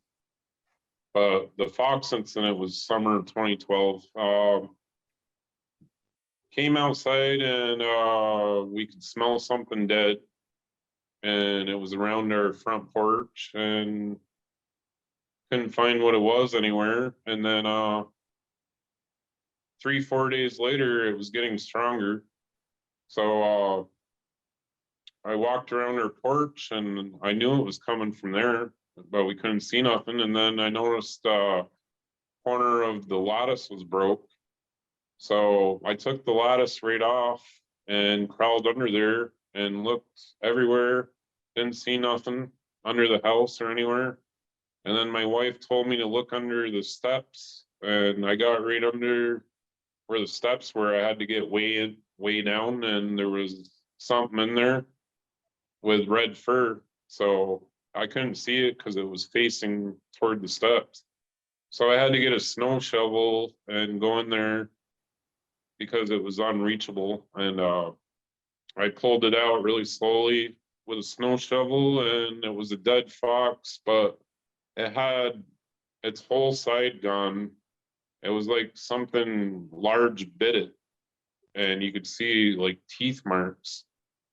But the fox incident was summer of 2012. Came outside and we could smell something dead. And it was around our front porch and couldn't find what it was anywhere. And then 3-4 days later, it was getting stronger. So I walked around our porch and I knew it was coming from there, but we couldn't see nothing. And then I noticed corner of the lattice was broke. So I took the lattice right off and crawled under there and looked everywhere. Didn't see nothing under the house or anywhere. And then my wife told me to look under the steps, and I got right under where the steps were. I had to get way down, and there was something in there with red fur. So I couldn't see it because it was facing toward the steps. So I had to get a snow shovel and go in there because it was unreachable. And I pulled it out really slowly with a snow shovel, and it was a dead fox, but it had its whole side gone. It was like something large bit it, and you could see like teeth marks,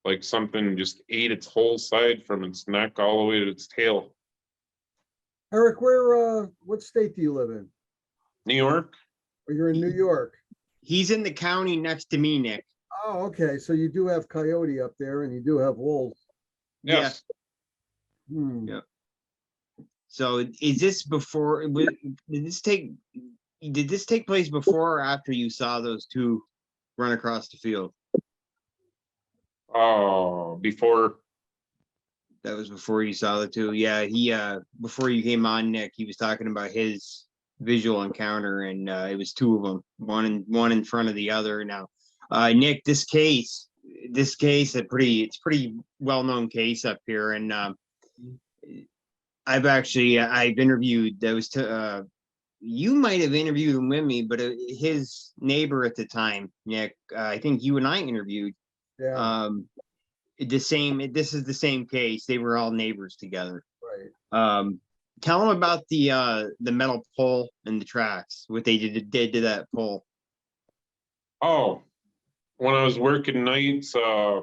like something just ate its whole side from its neck all the way to its tail. Eric, what state do you live in? New York. Or you're in New York? He's in the county next to me, Nick. Oh, okay. So you do have coyote up there, and you do have wolves. Yes. Yeah. So is this before? Did this take place before or after you saw those two run across the field? Before. That was before you saw the two. Yeah, he before you came on, Nick, he was talking about his visual encounter, and it was two of them, one in front of the other. Now, Nick, this case, it's pretty well-known case up here, and I've interviewed those two. You might have interviewed him with me, but his neighbor at the time, Nick, I think you and I interviewed. Yeah. This is the same case. They were all neighbors together. Right. Tell them about the metal pole and the tracks, what they did to that pole. Oh, when I was working nights, I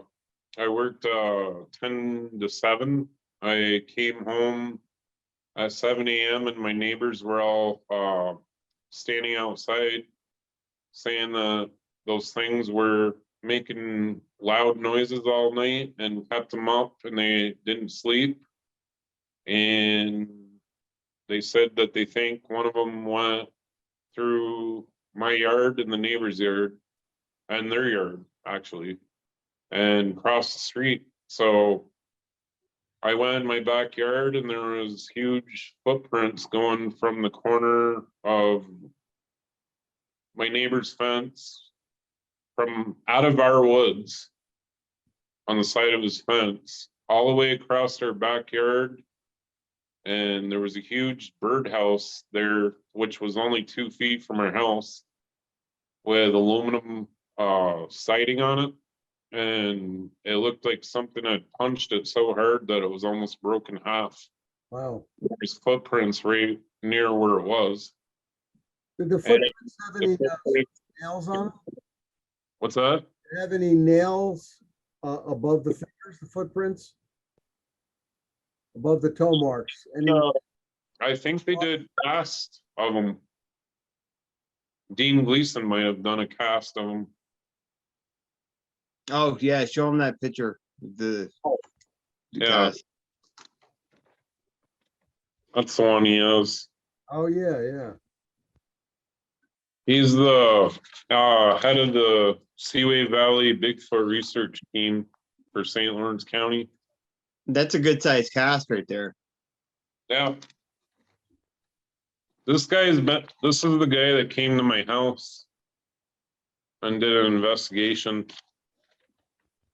worked 10 to 7. I came home at 7 a.m. and my neighbors were all standing outside saying that those things were making loud noises all night and kept them up, and they didn't sleep. And they said that they think one of them went through my yard and the neighbor's yard and their yard actually and crossed the street. So I went in my backyard and there was huge footprints going from the corner of my neighbor's fence from out of our woods on the side of his fence all the way across our backyard. And there was a huge birdhouse there, which was only 2 feet from our house. with aluminum siding on it, and it looked like something had punched it so hard that it was almost broken half. Wow. There's footprints right near where it was. Did the footprints have any nails on them? What's that? Did it have any nails above the fingers, the footprints? Above the toe marks? Any? I think they did cast of them. Dean Gleason might have done a cast of them. Oh yeah, show him that picture. The Yeah, cast. that's the one he is. Oh yeah, yeah. He's the head of the Seaway Valley Bigfoot research team for St. Lawrence County. That's a good sized cast right there. Yeah. This is the guy that came to my house and did an investigation.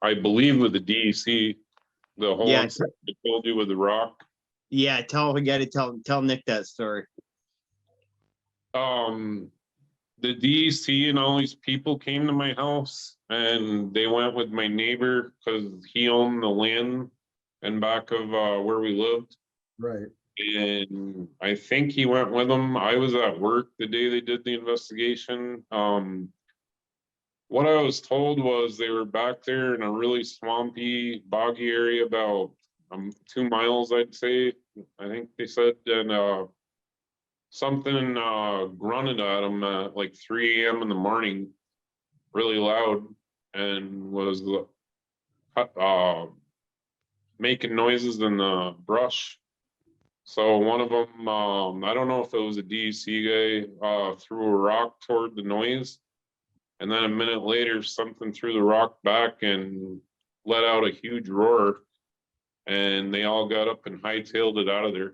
I believe with the DEC, the whole incident I told you with the rock. Yeah, tell Nick that story. The DEC and all these people came to my house, and they went with my neighbor because he owned the land in back of where we lived. Right. And I think he went with them. I was at work the day they did the investigation. What I was told was they were back there in a really swampy, boggy area, about 2 miles, I'd say. I think they said, and something grunted at them at like 3 a.m. in the morning, really loud, and was making noises in the brush. So one of them, I don't know if it was a DEC guy, threw a rock toward the noise. And then a minute later, something threw the rock back and let out a huge roar. And they all got up and hightailed it out of there.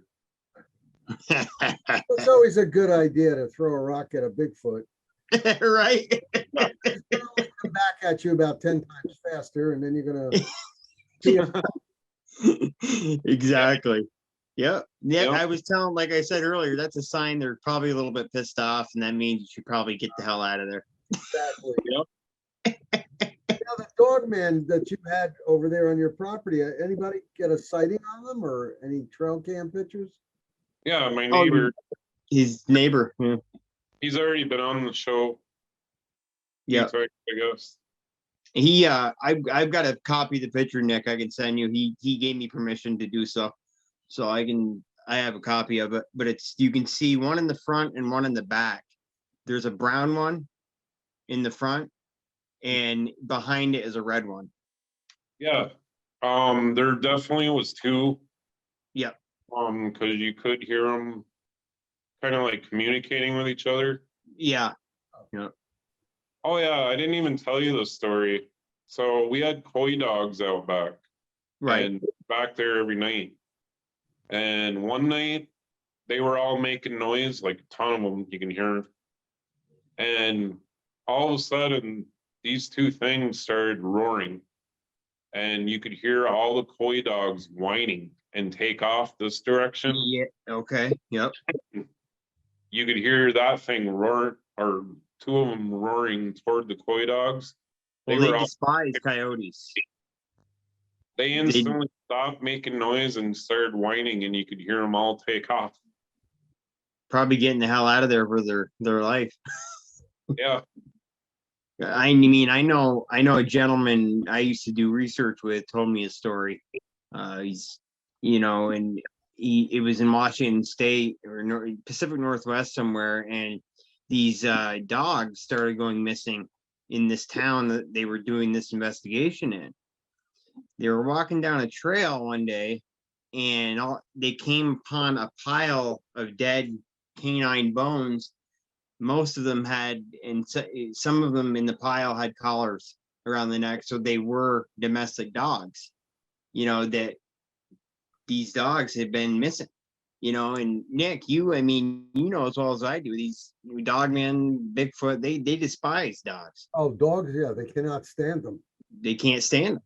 It's always a good idea to throw a rock at a Bigfoot. Right? It's gonna only come back at you about 10 times faster, and then you're gonna Exactly. Yep. Yeah, Yep. I was telling, like I said earlier, that's a sign they're probably a little bit pissed off, and that means you should probably get the hell out of there. exactly. Yep. Now the dog man that you had over there on your property, anybody get a sighting on them or any trail cam pictures? Yeah, my neighbor. His neighbor. Yeah. He's already been on the show. Yeah. I guess. I've got a copy of the picture, Nick. I can send you. He gave me permission to do so. So I have a copy of it, but you can see one in the front and one in the back. There's a brown one in the front, and behind it is a red one. Yeah. There definitely was two. Yeah. Because you could hear them kind of like communicating with each other. Yeah. Yeah. Oh yeah, I didn't even tell you the story. So we had koi dogs out back. Right. And back there every night. And one night they were all making noise, like a ton of them, you can hear. And all of a sudden, these two things started roaring. And you could hear all the koi dogs whining and take off this direction. Yeah. Okay. Yep. You could hear that thing roar, or two of them roaring toward the koi dogs. They despise coyotes. They instantly stopped making noise and started whining, and you could hear them all take off. Probably getting the hell out of there for their life. Yeah. I mean, I know a gentleman I used to do research with told me a story. He's, and it was in Washington State or Pacific Northwest somewhere, and these dogs started going missing in this town that they were doing this investigation in. They were walking down a trail one day, and they came upon a pile of dead canine bones. Most of them had, and some of them in the pile had collars around the neck, so they were domestic dogs. That these dogs had been missing. And Nick, I mean, as well as I do, these dogmen, Bigfoot, they despise dogs. Oh, dogs, yeah, they cannot stand them. They can't stand them.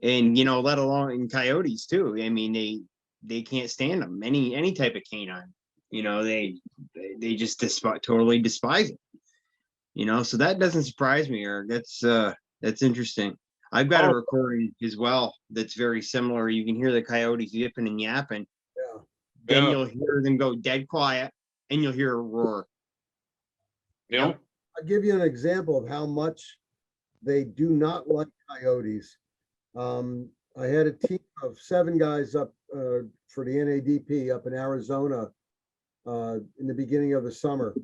And let alone in coyotes too. I mean, they can't stand them. Any type of canine. They just totally despise it. So that doesn't surprise me, Eric. That's interesting. I've got a recording as well that's very similar. You can hear the coyotes yipping and yapping. Yeah. Then Yeah. you'll hear them go dead quiet, and you'll hear a roar. Yeah. I'll give you an example of how much they do not like coyotes. I had a team of 7 guys up for the NADP up in Arizona in the beginning of the summer.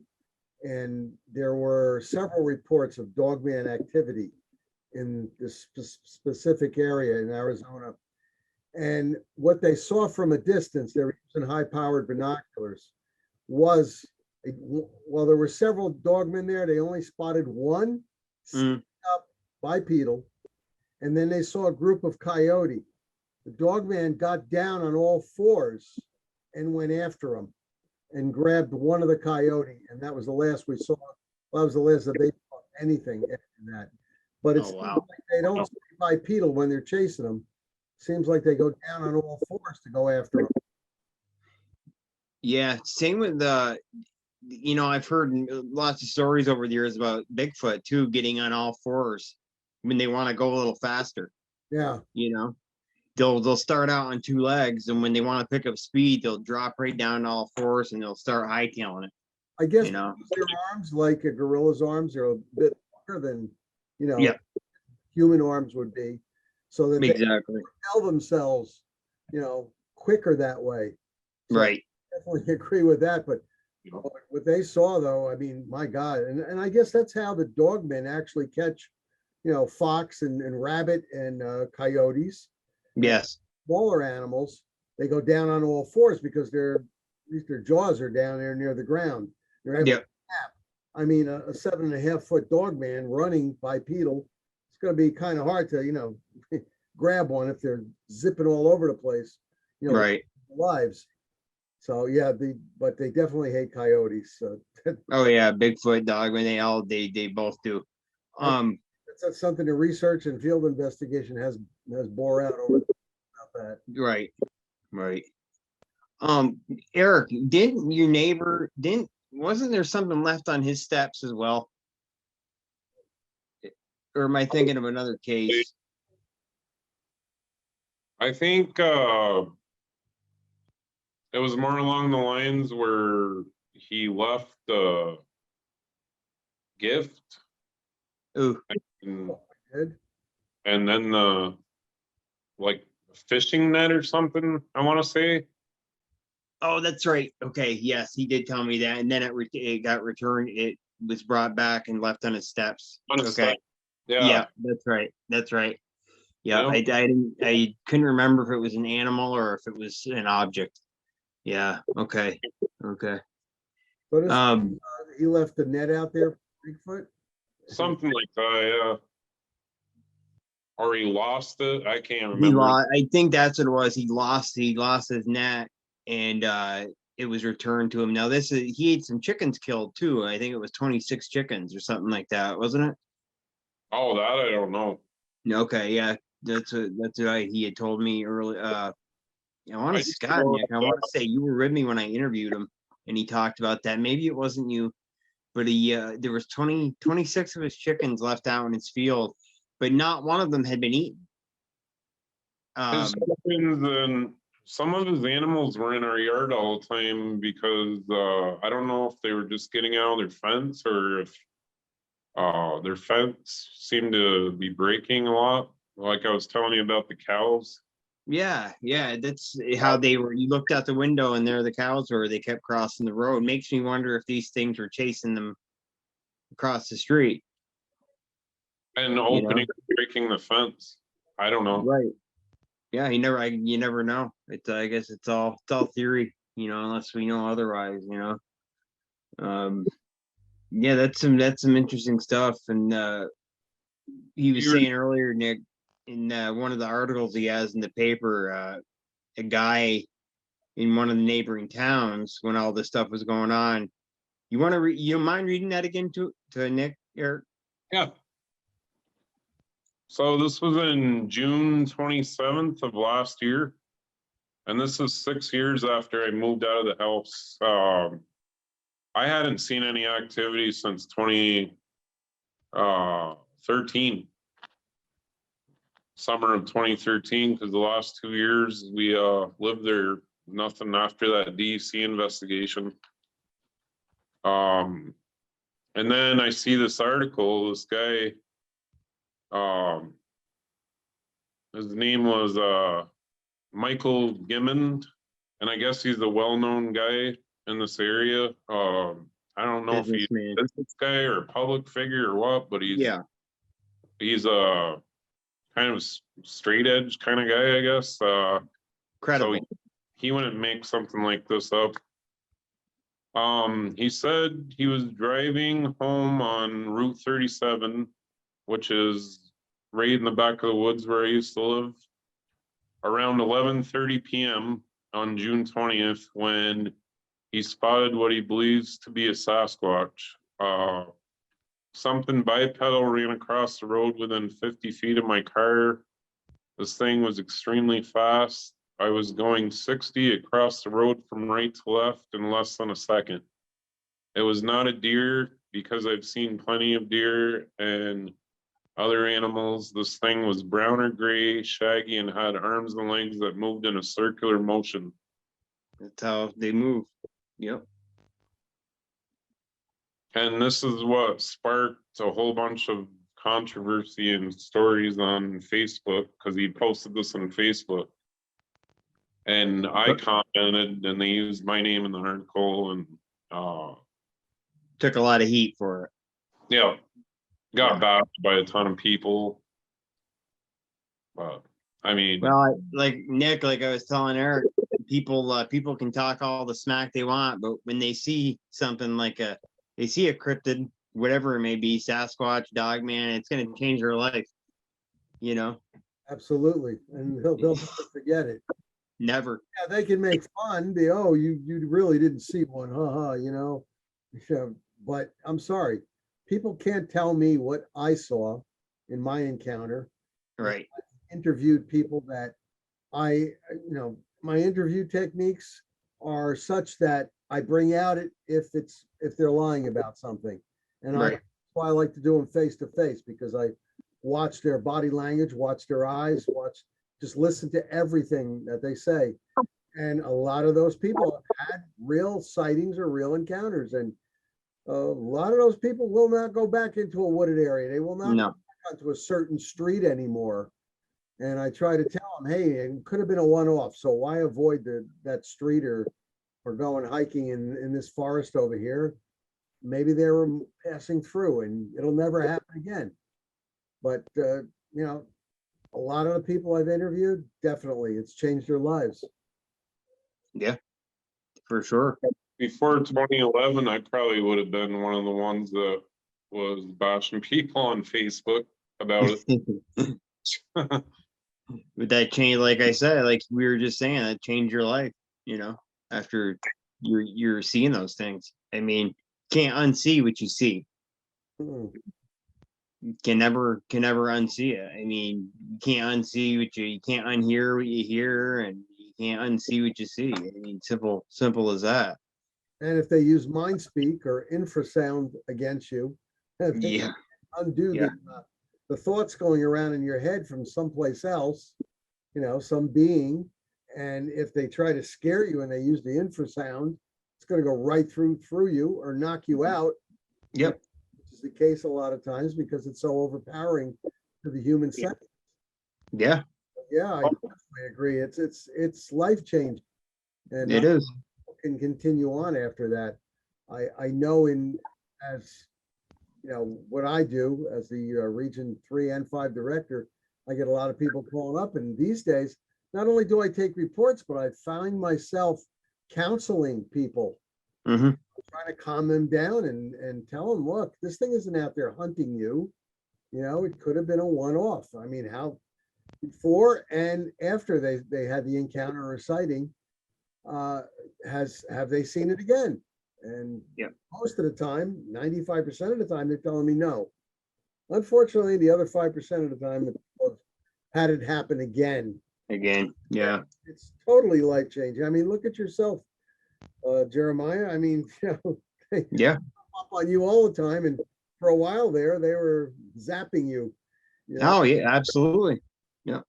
And there were several reports of dogman activity in this specific area in Arizona. And what they saw from a distance, they were using high-powered binoculars, was, while there were several dogmen there, they only spotted one up bipedal, and then they saw a group of coyote. The dogman got down on all 4s and went after them and grabbed one of the coyote, and that was the last we saw. That was the last that they saw anything after that. But it's wow. like they don't stay bipedal when they're chasing them. Seems like they go down on all 4s to go after them. Yeah, same with I've heard lots of stories over the years about Bigfoot too, getting on all 4s when they want to go a little faster. Yeah. They'll start out on 2 legs, and when they want to pick up speed, they'll drop right down to all 4s, and they'll start hightailing it. I guess their arms, like a gorilla's arms, are a bit longer than human arms would be, so that they propel themselves, quicker that way. So right. I definitely agree with that. But what they saw, though, I mean, my God, and I guess that's how the dogmen actually catch, fox and rabbit and coyotes. Yes. Smaller animals, they go down on all 4s because at least their jaws are down there near the ground. They're able to snap. I mean, a 7.5-foot dog man running bipedal, it's going to be kind of hard to, grab one if they're zipping all over the place, right. Lives. So yeah, but they definitely hate coyotes. So oh yeah, Bigfoot, dogman, they both do. That's something the research and field investigation has bore out over about that. Right. Eric, wasn't there something left on his steps as well? Or am I thinking of another case? I think it was more along the lines where he left a gift. Ooh. And then the fishing net or something, I want to say. Oh, that's right. Okay, yes, he did tell me that, and then it got returned. It was brought back and left on his steps. Okay. Yeah, that's right. Yeah, I couldn't remember if it was an animal or if it was an object. Yeah. Okay. So he left the net out there for Bigfoot? Something like that, yeah. Or he lost it. I can't remember. I think that's what it was. He lost his net, and it was returned to him. Now he had some chickens killed too. I think it was 26 chickens or something like that, wasn't it? Oh, that I don't know. Okay, yeah, that's what he had told me earlier. I want to say you were with me when I interviewed him, and he talked about that. Maybe it wasn't you, but there was 26 of his chickens left out in his field, but not one of them had been eaten. His chickens and some of his animals were in our yard all the time because I don't know if they were just getting out of their fence or if their fence seemed to be breaking a lot. Like I was telling you about the cows. Yeah, that's how they were. You looked out the window and there the cows were. They kept crossing the road. Makes me wonder if these things were chasing them across the street and breaking the fence. I don't know. Right. Yeah, you never know. I guess it's all theory, unless we know otherwise, Yeah, that's some interesting stuff. And he was saying earlier, Nick, in one of the articles he has in the paper, a guy in one of the neighboring towns when all this stuff was going on. You don't mind reading that again to Nick, Eric? Yeah. So this was in June 27th of last year. And this is 6 years after I moved out of the house. I hadn't seen any activity since 13. Summer of 2013, because the last 2 years we lived there, nothing after that DEC investigation. And then I see this article, this guy, his name was Michael Gimmond, and I guess he's a well-known guy in this area. I don't know if he's a business guy or a public figure or what, but he's a kind of straight edge kind of guy, I guess. Credible. So he wouldn't make something like this up. He said he was driving home on Route 37, which is right in the back of the woods where I used to live, around 11:30 p.m. on June 20th, when he spotted what he believes to be a Sasquatch. Something bipedal ran across the road within 50 feet of my car. This thing was extremely fast. I was going 60 across the road from right to left in less than a second. It was not a deer, because I've seen plenty of deer and other animals. This thing was brown or gray, shaggy, and had arms and legs that moved in a circular motion. That's how they move. Yep. And this is what sparked a whole bunch of controversy and stories on Facebook, because he posted this on Facebook. And I commented, and they used my name in the article, and took a lot of heat for it. Yeah, got bashed by a ton of people. But I mean, well, like Nick, like I was telling Eric, people can talk all the smack they want, but when they see something like they see a cryptid, whatever it may be, Sasquatch, Dogman, it's going to change their life, you know? Absolutely. And they'll never forget it. Never. Yeah, they can make fun. You really didn't see one, you know? Yeah, but I'm sorry. People can't tell me what I saw in my encounter. Right. I interviewed people that my interview techniques are such that I bring out it if they're lying about something. And right. that's why I like to do them face to face, because I watch their body language, watch their eyes, just listen to everything that they say. And a lot of those people have had real sightings or real encounters. And a lot of those people will not go back into a wooded area. They will not go back onto a certain street anymore. And I try to tell them, hey, it could have been a one-off. So why avoid that street or going hiking in this forest over here? Maybe they were passing through, and it'll never happen again. But, a lot of the people I've interviewed, definitely, it's changed their lives. Yeah, for sure. Before 2011, I probably would have been one of the ones that was bashing people on Facebook about it. But that changed, like I said, like we were just saying, that changed your life, after you're seeing those things. I mean, can't unsee what you see. Can never unsee it. I mean, you can't unsee you can't unhear what you hear, and you can't unsee what you see. I mean, simple as that. And if they use mind speak or infrasound against you, undo the thoughts going around in your head from someplace else, some being. And if they try to scare you and they use the infrasound, it's going to go right through you or knock you out. Yep. Which is the case a lot of times because it's so overpowering to the human sense. Yeah. Yeah, I definitely agree. It's life changing. And it is. Can continue on after that. I know what I do as the Region 3 and 5 director, I get a lot of people calling up, and these days, not only do I take reports, but I find myself counseling people, trying to calm them down and tell them, look, this thing isn't out there hunting you. It could have been a one-off. I mean, how before and after they had the encounter or sighting, have they seen it again? And most of the time, 95% of the time, they're telling me no. Unfortunately, the other 5% of the time, the people have had it happen again. Yeah. It's totally life changing. I mean, look at yourself, Jeremiah. I mean, they pop on you all the time, and for a while there, they were zapping you. You know? Oh yeah, absolutely. Yeah.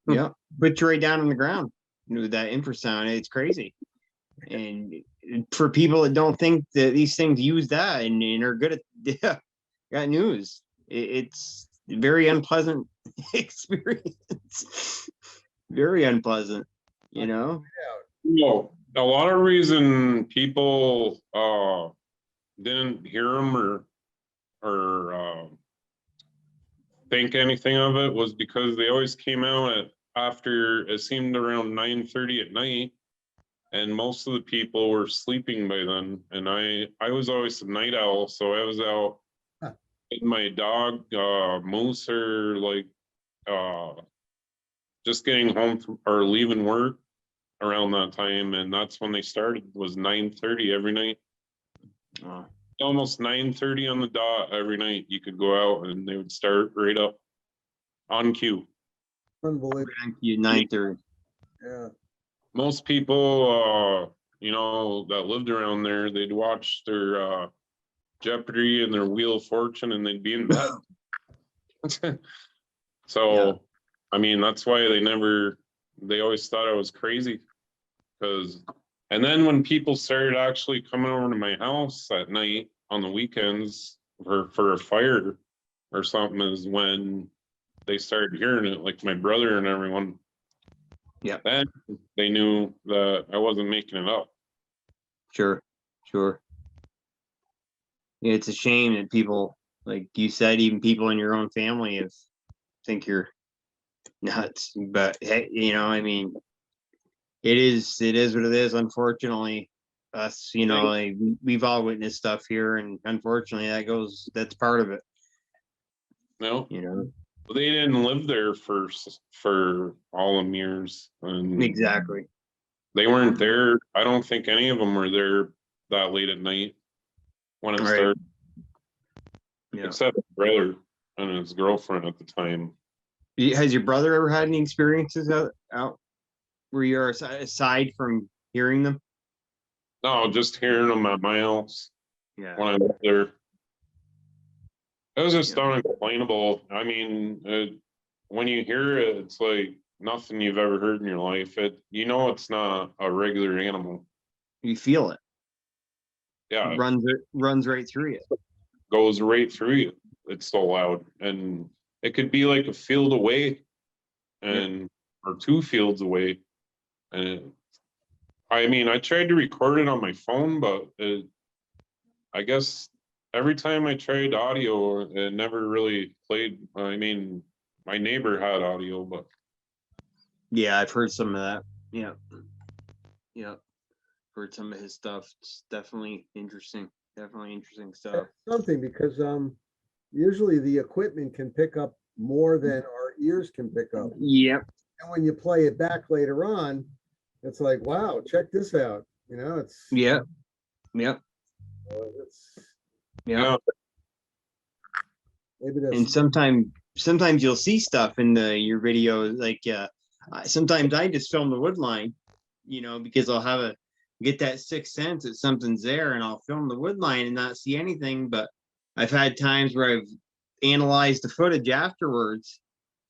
Yeah. Put you right down on the ground with that infrasound. It's crazy. And for people that don't think that these things use that and are good at, yeah, got news. It's a very unpleasant experience. Very unpleasant, you know? No, a lot of reason people didn't hear them or think anything of it was because they always came out at after it seemed around 9:30 at night, and most of the people were sleeping by then. And I was always a night owl, so I was out with my dog Moose, or like just getting home from, or leaving work around that time, and that's when they started. Was 9:30 every night. Almost 9:30 on the dot every night. You could go out and they would start right up on cue. Unbelievable. 9:30. Yeah. Most people, you know, that lived around there, they'd watch their Jeopardy and their Wheel of Fortune, and they'd be in bed. So, Yeah. I mean, that's why they always thought I was crazy. And then when people started actually coming over to my house at night on the weekends for a fire or something, is when they started hearing it, like my brother and everyone. Yeah. Then they knew that I wasn't making it up. Sure. It's a shame that people, like you said, even people in your own family think you're nuts. But hey, you know, I mean, it is what it is. Unfortunately, us, you know, like, we've all witnessed stuff here, and unfortunately, that's part of it. No, You know, they didn't live there for all them years, and exactly. they weren't there. I don't think any of them were there that late at night when it Right. started, Yeah. except my brother and his girlfriend at the time. Has your brother ever had any experiences out where you're aside from hearing them? No, just hearing them at my house Yeah. when I lived there. It was just Yeah. unexplainable. I mean, when you hear it, it's like nothing you've ever heard in your life. You know, it's not a regular animal. You feel it. Yeah, It runs right through you. goes right through you. It's so loud, and it could be like a field away, or 2 fields away. And I mean, I tried to record it on my phone, but I guess every time I tried audio, it never really played. I mean, my neighbor had audio, but Yeah, I've heard some of that. Yeah. Heard some of his stuff. It's definitely interesting. Stuff. Something, because usually the equipment can pick up more than our ears can pick up. Yep. And when you play it back later on, it's like, wow, check this out. You know, it's Yep. it's yeah, maybe that's And sometimes you'll see stuff in your video, like sometimes I just film the wood line, you know, because I'll get that sixth sense that something's there, and I'll film the wood line and not see anything. But I've had times where I've analyzed the footage afterwards,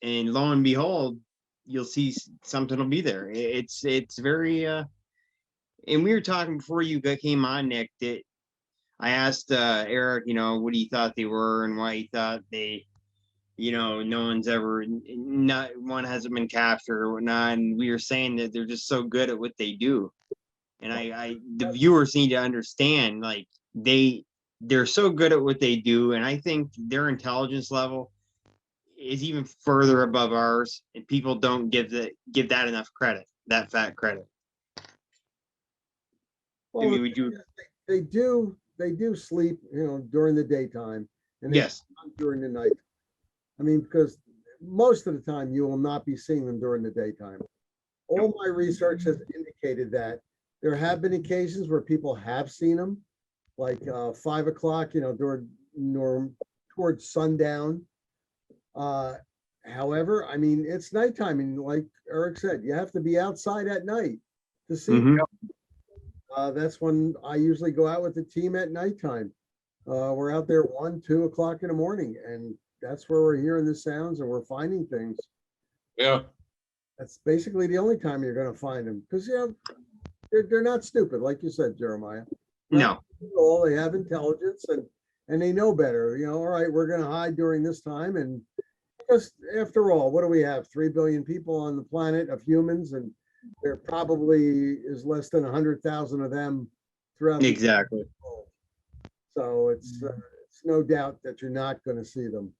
and lo and behold, you'll see something will be there. It's very and we were talking before you came on, Nick, that I asked Eric, you know, what he thought they were and why he thought they, you know, not one hasn't been captured or whatnot. And we were saying that they're just so good at what they do. And the viewers need to understand, like, they're so good at what they do. And I think their intelligence level is even further above ours. And people don't give that enough credit, that fat credit. well, I mean, we do. they do sleep, you know, during the daytime, and Yes. not during the night. I mean, because most of the time you will not be seeing them during the daytime. All my research has indicated that there have been occasions where people have seen them, like 5 o'clock, you know, towards sundown. However, I mean, it's nighttime, and like Eric said, you have to be outside at night to see. Mhm. That's when I usually go out with the team at nighttime. we're out there 1, 2 o'clock in the morning, and that's where we're hearing the sounds and we're finding things. Yeah. That's basically the only time you're going to find them, because they're not stupid, like you said, Jeremiah. No. All they have intelligence and they know better. All right, we're going to hide during this time, and because after all, what do we have? 3 billion people on the planet of humans, and there probably is less than 100,000 of them throughout the Exactly. world. So it's no doubt that you're not going to see them.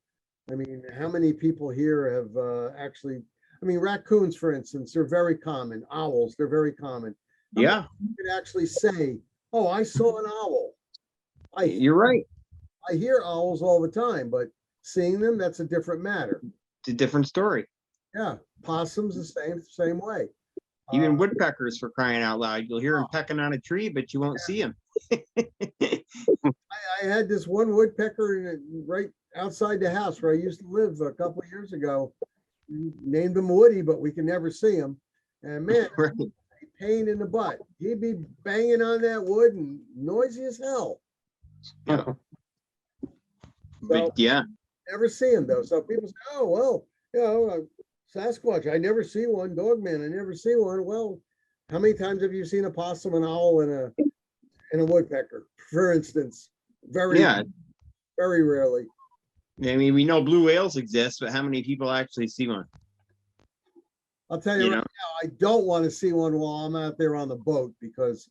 I mean, how many people here have actually? I mean, raccoons, for instance, they're very common. Owls, they're very common. Yeah, You could actually say, "Oh, I saw an owl." you're right. I hear owls all the time, but seeing them, that's a different matter. It's a different story. Yeah, possums the same way. Even woodpeckers, for crying out loud. You'll hear them pecking on a tree, but you won't see them. I had this one woodpecker right outside the house where I used to live a couple of years ago. Named him Woody, but we can never see him. And man, Right. pain in the butt. He'd be banging on that wood and noisy as hell. Yeah. But yeah, Never see him though. So people say, "Oh well, Sasquatch. I never see one. Dogman. I never see one." Well, how many times have you seen a possum, an owl, and a woodpecker, for instance? Very, very rarely. I mean, we know blue whales exist, but how many people actually see one? I'll tell you right now, I don't want to see one while I'm out there on the boat because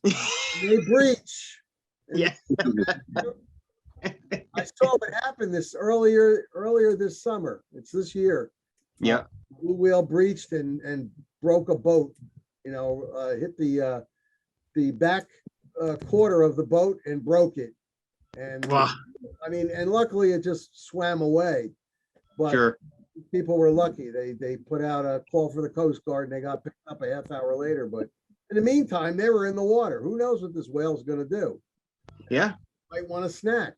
they breach. Yeah. I saw what happened earlier this summer. It's this year. Yeah. Blue whale breached and broke a boat. Hit the back quarter of the boat and broke it. And Wow. I mean, and luckily it just swam away. But Sure. people were lucky. They put out a call for the Coast Guard and they got picked up a half hour later. But in the meantime, they were in the water. Who knows what this whale's going to do? Yeah. Might want a snack.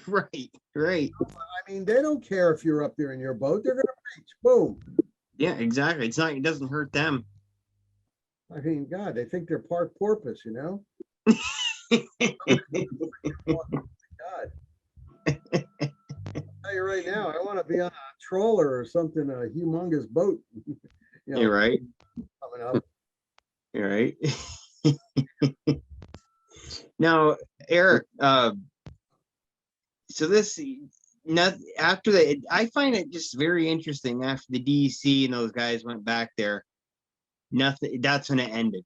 Right. Right. I mean, they don't care if you're up there in your boat. They're going to reach. Boom. Yeah, exactly. It doesn't hurt them. I mean, God, they think they're park porpoise, God. I'll tell you right now, I want to be on a trawler or something, a humongous boat. You're right. Coming up. You're right. Now, Eric, so this after that, I find it just very interesting after the DEC and those guys went back there. Nothing. That's when it ended.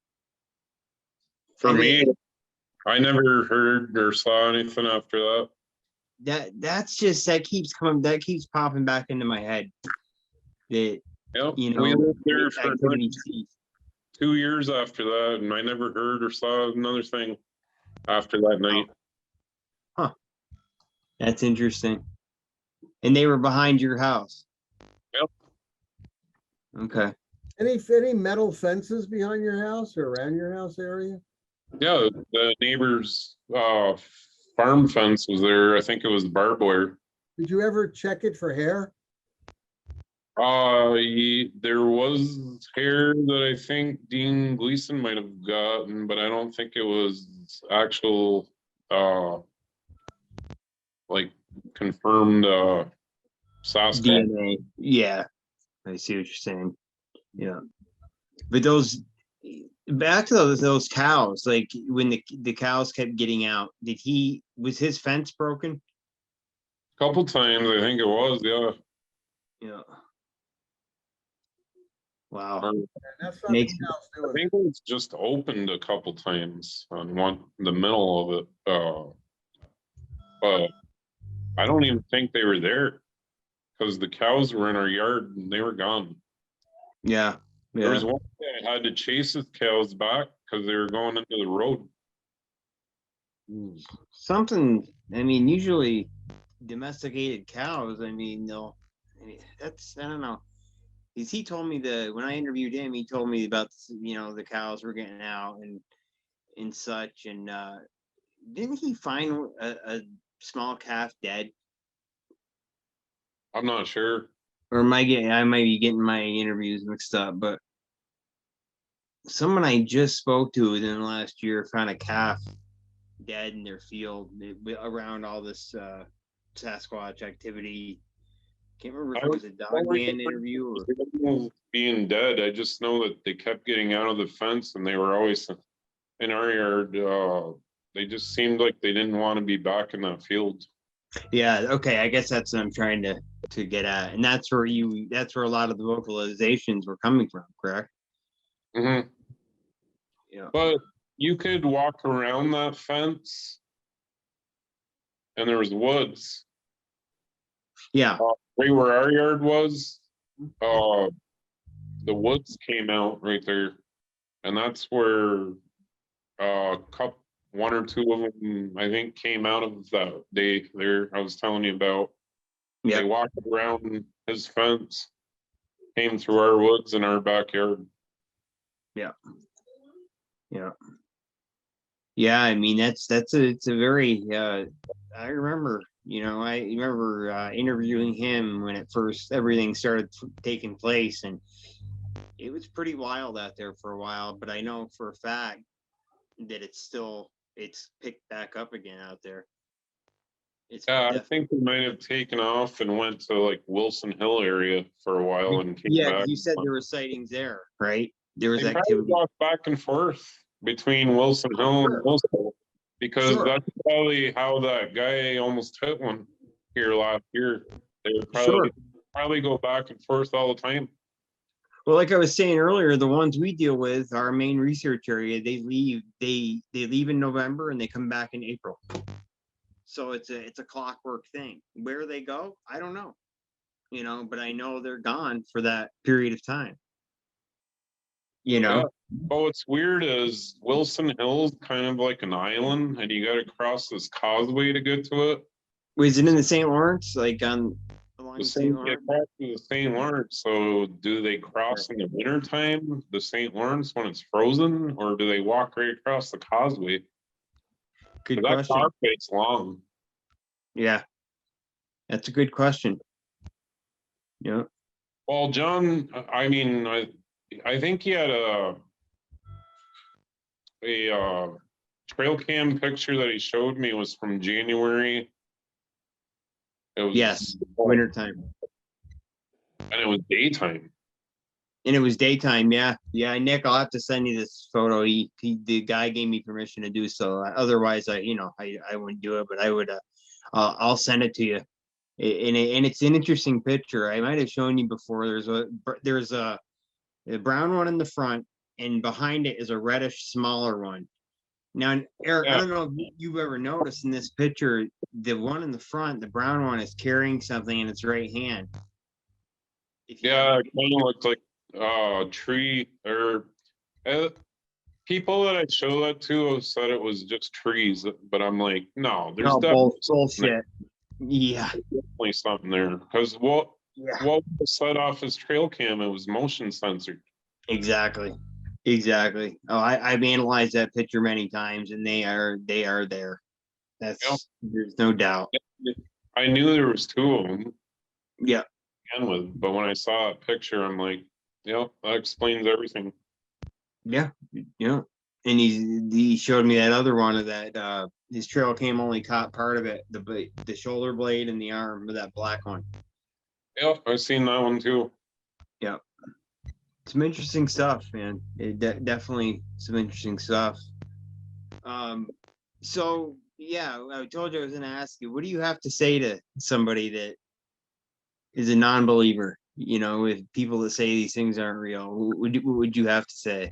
For me, I never heard or saw anything after that. That keeps popping back into my head. That we lived there for 2 years after that, and I never heard or saw another thing after that night. Huh. That's interesting. And they were behind your house. Yep. Okay. Any metal fences behind your house or around your house area? Yeah, the neighbor's farm fence was there. I think it was barbed wire. Did you ever check it for hair? There was hair that I think Dean Gleason might have gotten, but I don't think it was actual like confirmed Sasquatch. DNA. Yeah, I see what you're saying. Yeah, but back to those cows. Like when the cows kept getting out, was his fence broken? A couple times, I think it was. Yeah. Yeah. Wow. That's not the cows I doing think it was just opened a couple times on the middle of it. But I don't even think they were there because the cows were in our yard and they were gone. Yeah. There was one day I had to chase the cows back because they were going into the road. Something. I mean, usually domesticated cows. I mean, I don't know. He told me when I interviewed him, he told me about the cows were getting out and such. And didn't he find a small calf dead? I'm not sure. Or I might be getting my interviews mixed up, but someone I just spoke to within the last year found a calf dead in their field around all this Sasquatch activity. Can't remember if I it don't was a Dogman interview or remember being dead. I just know that they kept getting out of the fence and they were always in our yard. They just seemed like they didn't want to be back in that field. yeah. Okay, I guess that's what I'm trying to get at, and that's where a lot of the vocalizations were coming from, correct? Hmm. Yeah. But you could walk around that fence and there was woods. Yeah. Right where our yard was, uh, the woods came out right there. And that's where one or two of them, I think, came out of that day there I was telling you about. They Yeah. walked around his fence, came through our woods in our backyard. Yeah. Yeah. Yeah. I mean, it's a very. I remember. I remember interviewing him when everything started taking place, and it was pretty wild out there for a while. But I know for a fact that it's picked back up again out there. It's Yeah, I definitely. think they might have taken off and went to like Wilson Hill area for a while and came Yeah, back. you said there were sightings there, right? There was They probably activity. walked back and forth between Wilson Hill and Sure. Wilson because Sure. that's probably how that guy almost hit one here last year. They would Sure. probably go back and forth all the time. Well, like I was saying earlier, the ones we deal with, our main research area, they leave in November and they come back in April. So it's a clockwork thing. Where they go, I don't know. But I know they're gone for that period of time. Yeah. But what's weird is Wilson Hill's kind of like an island, and you got to cross this causeway to get to it. Was it in the St. Lawrence, like along the St. Lawrence? The St. Lawrence. So do they cross in the wintertime, the St. Lawrence when it's frozen, or do they walk right across the causeway? Good That question. causeways long. Yeah, that's a good question. Yeah. Well, John, I mean, I think he had a trail cam picture that he showed me was from January. It was Yes, wintertime. And it was daytime. And it was daytime, yeah. Yeah, Nick, I'll have to send you this photo. The guy gave me permission to do so. Otherwise, I wouldn't do it, but I would. I'll send it to you. And it's an interesting picture. I might have shown you before. There's a brown one in the front, and behind it is a reddish, smaller one. Now, Eric, I don't know if you've ever noticed in this picture, the one in the front, the brown one, is carrying something in its right hand. Yeah, it kind of looked like a tree or people that I show that to said it was just trees, but I'm like, no, there's definitely bullshit. Yeah, definitely something there because what was set off his trail cam? It was motion censored. Exactly. Oh, I've analyzed that picture many times, and they are there. There's no doubt. I knew there was two of them. Yeah. But when I saw a picture, I'm like, that explains everything. Yeah. And he showed me that other one of that. His trail cam only caught part of it, the shoulder blade and the arm of that black one. Yeah, I've seen that one too. Yeah. Some interesting stuff, man. Definitely some interesting stuff. So yeah, I told you I was going to ask you, what do you have to say to somebody that is a non-believer? With people that say these things aren't real, what would you have to say?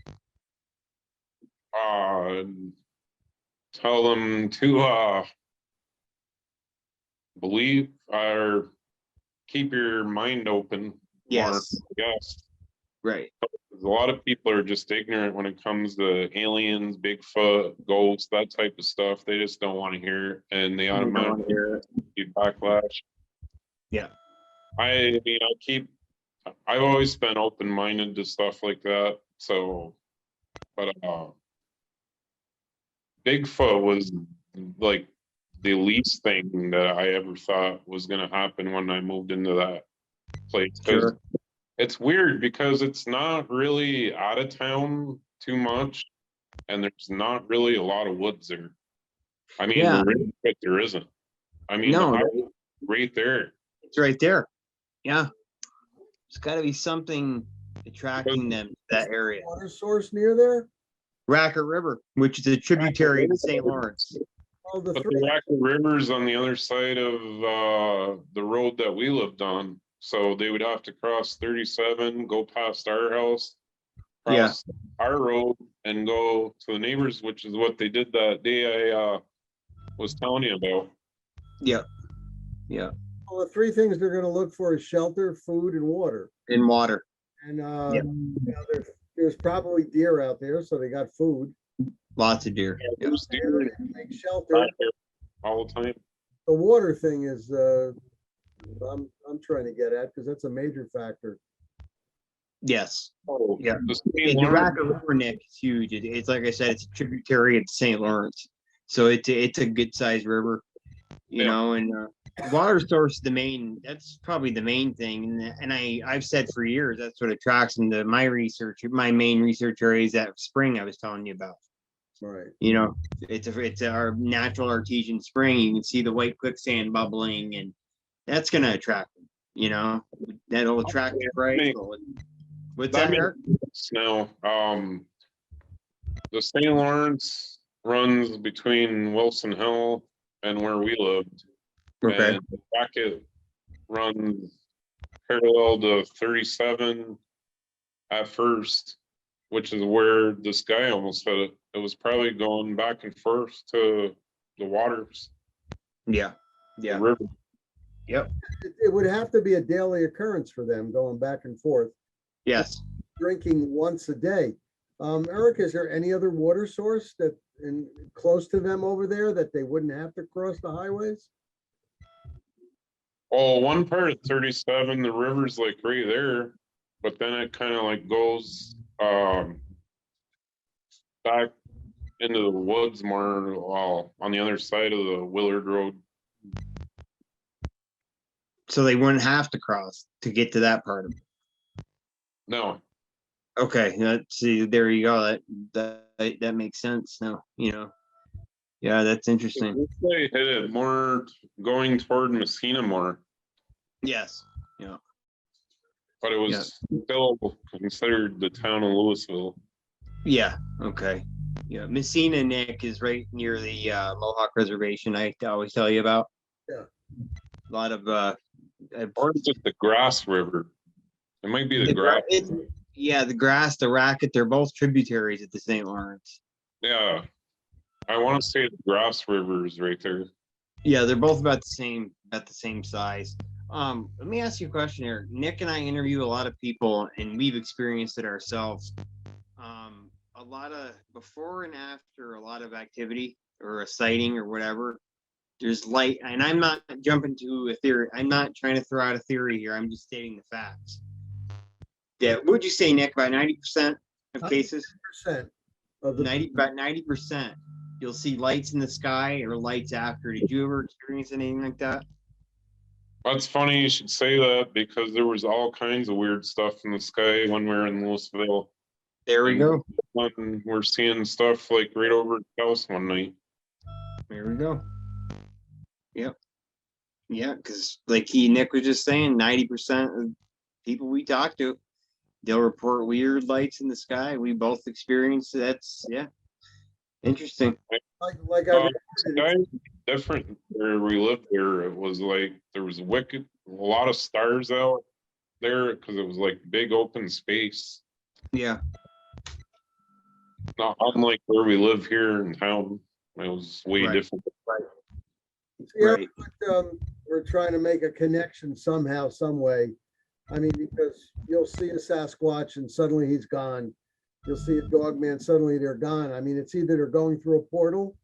Tell them to believe or keep your mind open. Yes. More, I guess. Right. A lot of people are just ignorant when it comes to aliens, Bigfoot, ghosts, that type of stuff. They just don't want to hear it, and they automatically get backlash. Yeah. I mean, I've always been open-minded to stuff like that. So, but Bigfoot was like the least thing that I ever thought was going to happen when I moved into that place. Sure. It's weird because it's not really out of town too much, and there's not really a lot of woods there. I mean, Yeah. there is, but there isn't. I mean, No, right there. it's right there. Yeah. There's got to be something attracting them to that area. Water source near there? Racket River, which is a tributary of the St. Lawrence. Oh, the But three. the Racket River's on the other side of the road that we lived on. So they would have to cross 37, go past our house, cross our road, and go to the neighbors, which is what they did that day I was telling you about. Yeah. Yeah. Well, the three things they're gonna look for is shelter, food, and water. In water. And Yep. you know, there's probably deer out there, so they got food. Lots of deer. Yeah, Yep. there's deer Make shelter. back there all the time. The water thing is I'm trying to get at, because that's a major factor. Yes. Oh, Yeah. the The St. Lawrence- Racket River, Nick, is huge. It's like I said, it's a tributary of the St. Lawrence. So it's a good sized river, you Yeah. know, and water source is the main, that's probably the main thing. And I've said for years, that's what attracts them to my research. My main research area is that spring I was telling you about. Right. You know, it's our natural artesian spring. You can see the white quicksand bubbling, and that's going to attract them. You know, that'll attract the price. What's that, Eric? Now, the St. Lawrence runs between Wilson Hill and where we lived. Okay. And the Racket runs parallel to 37 at first, which is where this guy almost hit it. It was probably going back and forth to the waters. Yeah. The Yeah. river. Yep. It would have to be a daily occurrence for them going back and forth, Yes. drinking once a day. Eric, is there any other water source that close to them over there that they wouldn't have to cross the highways? Well, one part of 37, the river's like right there, but then it kind of like goes back into the woods more on the other side of the Willard Road. So they wouldn't have to cross to get to that part of it. No, Okay. Let's see. There you go. That makes sense now. You know. Yeah, that's interesting. they hit it more going toward Messina more, Yes. Yeah. but it was still considered the town of Louisville. Yeah. Okay. Yeah. Messina, Nick, is right near the Mohawk Reservation. I always tell you about. Yeah. A lot of Or it's just the Grass River. It might be the Grass. Yeah, the Grass, the Racket, they're both tributaries of the St. Lawrence. Yeah, I want to say the Grass River is right there. Yeah, they're both about the same size. Let me ask you a question here. Nick and I interview a lot of people, and we've experienced it ourselves. A lot of before and after a lot of activity or a sighting or whatever, there's light, and I'm not jumping to a theory. I'm not trying to throw out a theory here. I'm just stating the facts. Yeah, would you say, Nick, about 90% of cases? 90% of the 90%, you'll see lights in the sky or lights after. Did you ever experience anything like that? That's funny you should say that, because there was all kinds of weird stuff in the sky when we were in Louisville. There we go. When we're seeing stuff like right over the house one night. There we go. Yep. Yeah, because like Nick was just saying, 90% of people we talk to, they'll report weird lights in the sky. We both experienced that's interesting. like I Sky is different where we lived there. It was like there was a lot of stars out there because it was like big open space. Yeah. Not unlike where we live here in town. It was way Right. different. Yeah, Right. but, we're trying to make a connection somehow, some way. I mean, because you'll see a Sasquatch and suddenly he's gone. You'll see a dog man, suddenly they're gone. I mean, it's either they're going through a portal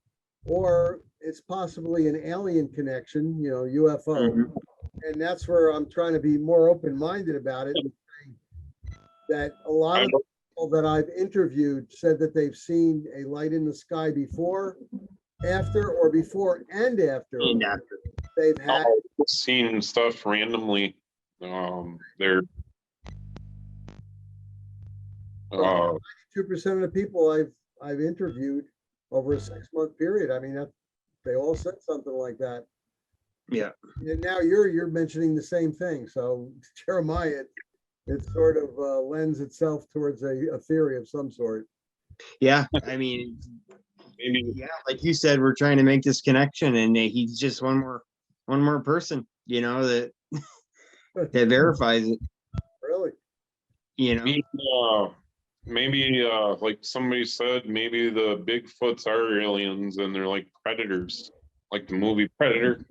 or it's possibly an alien connection, you know, UFO. Mhm. And that's where I'm trying to be more open-minded about it. And saying that a lot of people that I've interviewed said that they've seen a light in the sky before, after, or before and after And after. they've had. I've seen stuff randomly. There. 2% of the people I've interviewed over a 6-month period. I mean, They all said something like that. Yeah. And now you're mentioning the same thing. So Jeremiah, it sort of lends itself towards a theory of some sort. Yeah. I mean, Maybe yeah, like you said, we're trying to make this connection, and he's just one more person, that that verifies it, Really? maybe like somebody said, maybe the Bigfoots are aliens and they're like predators, like the movie Predator.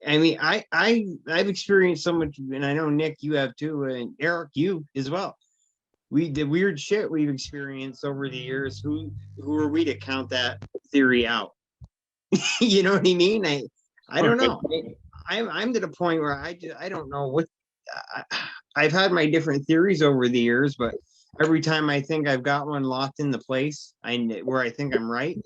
I mean, I've experienced so much, and I know Nick, you have too, and Eric, you as well. The weird shit we've experienced over the years. Who are we to count that theory out? You know what I mean? I don't know. I'm to the point where I don't know what. I've had my different theories over the years, but every time I think I've got one locked into place, where I think I'm right,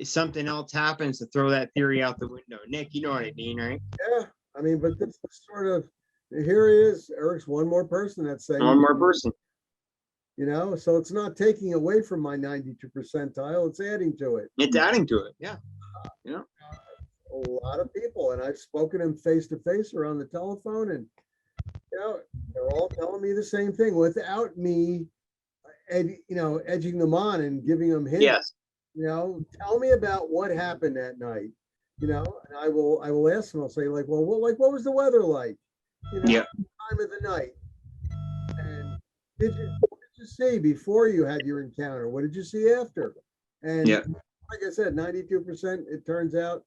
something else happens to throw that theory out the window. Nick, you know what I mean, right? Yeah. I mean, but this is sort of, here he is. Eric's one more person that's saying One more person. So it's not taking away from my 92 percentile, it's adding to it. It's adding to it. Yeah. A lot of people, and I've spoken to them face to face or on the telephone, and they're all telling me the same thing without me edging them on and giving them hints. Yes. Tell me about what happened that night. And I will ask them. I'll say, like, well, what was the weather like? Yeah. Time of the night. And what did you see before you had your encounter? What did you see after? And like I said, 92%, it turns out,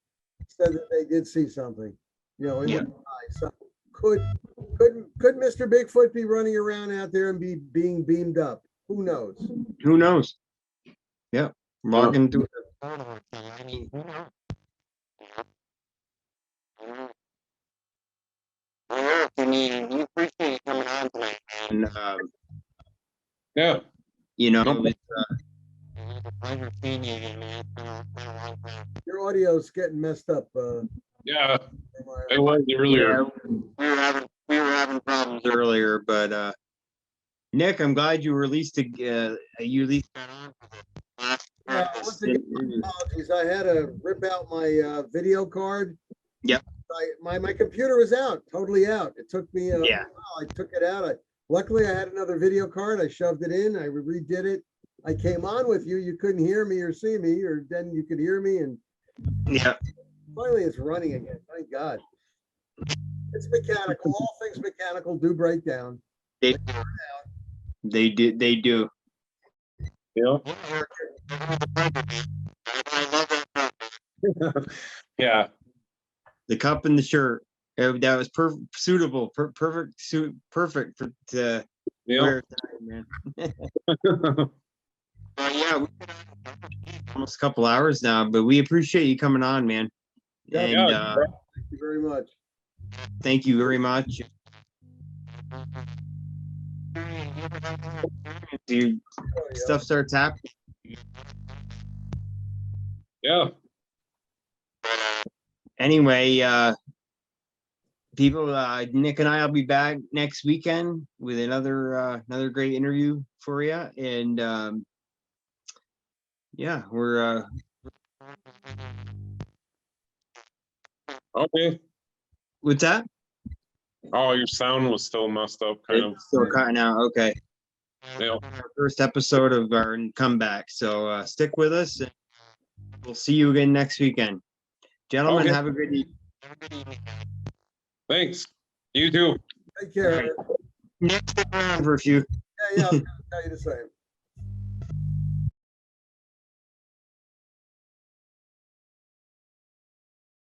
said that they did see something, in the eye. So could Mr. Bigfoot be running around out there and being beamed up? Who knows? Who knows? Yeah. Log into it. You appreciate you coming on tonight, and Yeah. It's a pleasure seeing you again, man. Your audio's getting messed up. Yeah, it was earlier. Yeah, we were having problems earlier, but Nick, I'm glad you released that on for the last once again, apologies. I had to rip out my video card. Yep. My computer was out, totally out. It took me a Yeah. while. I took it out. Luckily I had another video card. I shoved it in. I redid it. I came on with you. You couldn't hear me or see me, or then you could hear me, and Yeah. finally it's running again. Thank God. It's mechanical. All things mechanical do break down. They do. Yeah. Yeah. The cup and the shirt. That was suitable, perfect for to wear tonight, man. Yeah, almost a couple hours now, but we appreciate you coming on, man. And thank you very much. Thank you very much. Stuff starts happening. Yeah. Anyway, people, Nick and I will be back next weekend with another great interview for you, and yeah, we're Okay. what's that? Oh, your sound was still messed up, kind of. Still cutting out. Okay. Yeah. Our first episode of our comeback, so stick with us, and we'll see you again next weekend. Gentlemen, have a good evening. Thanks. You too. Take care. Nick, stick around for a few. Yeah, I'll tell you the same.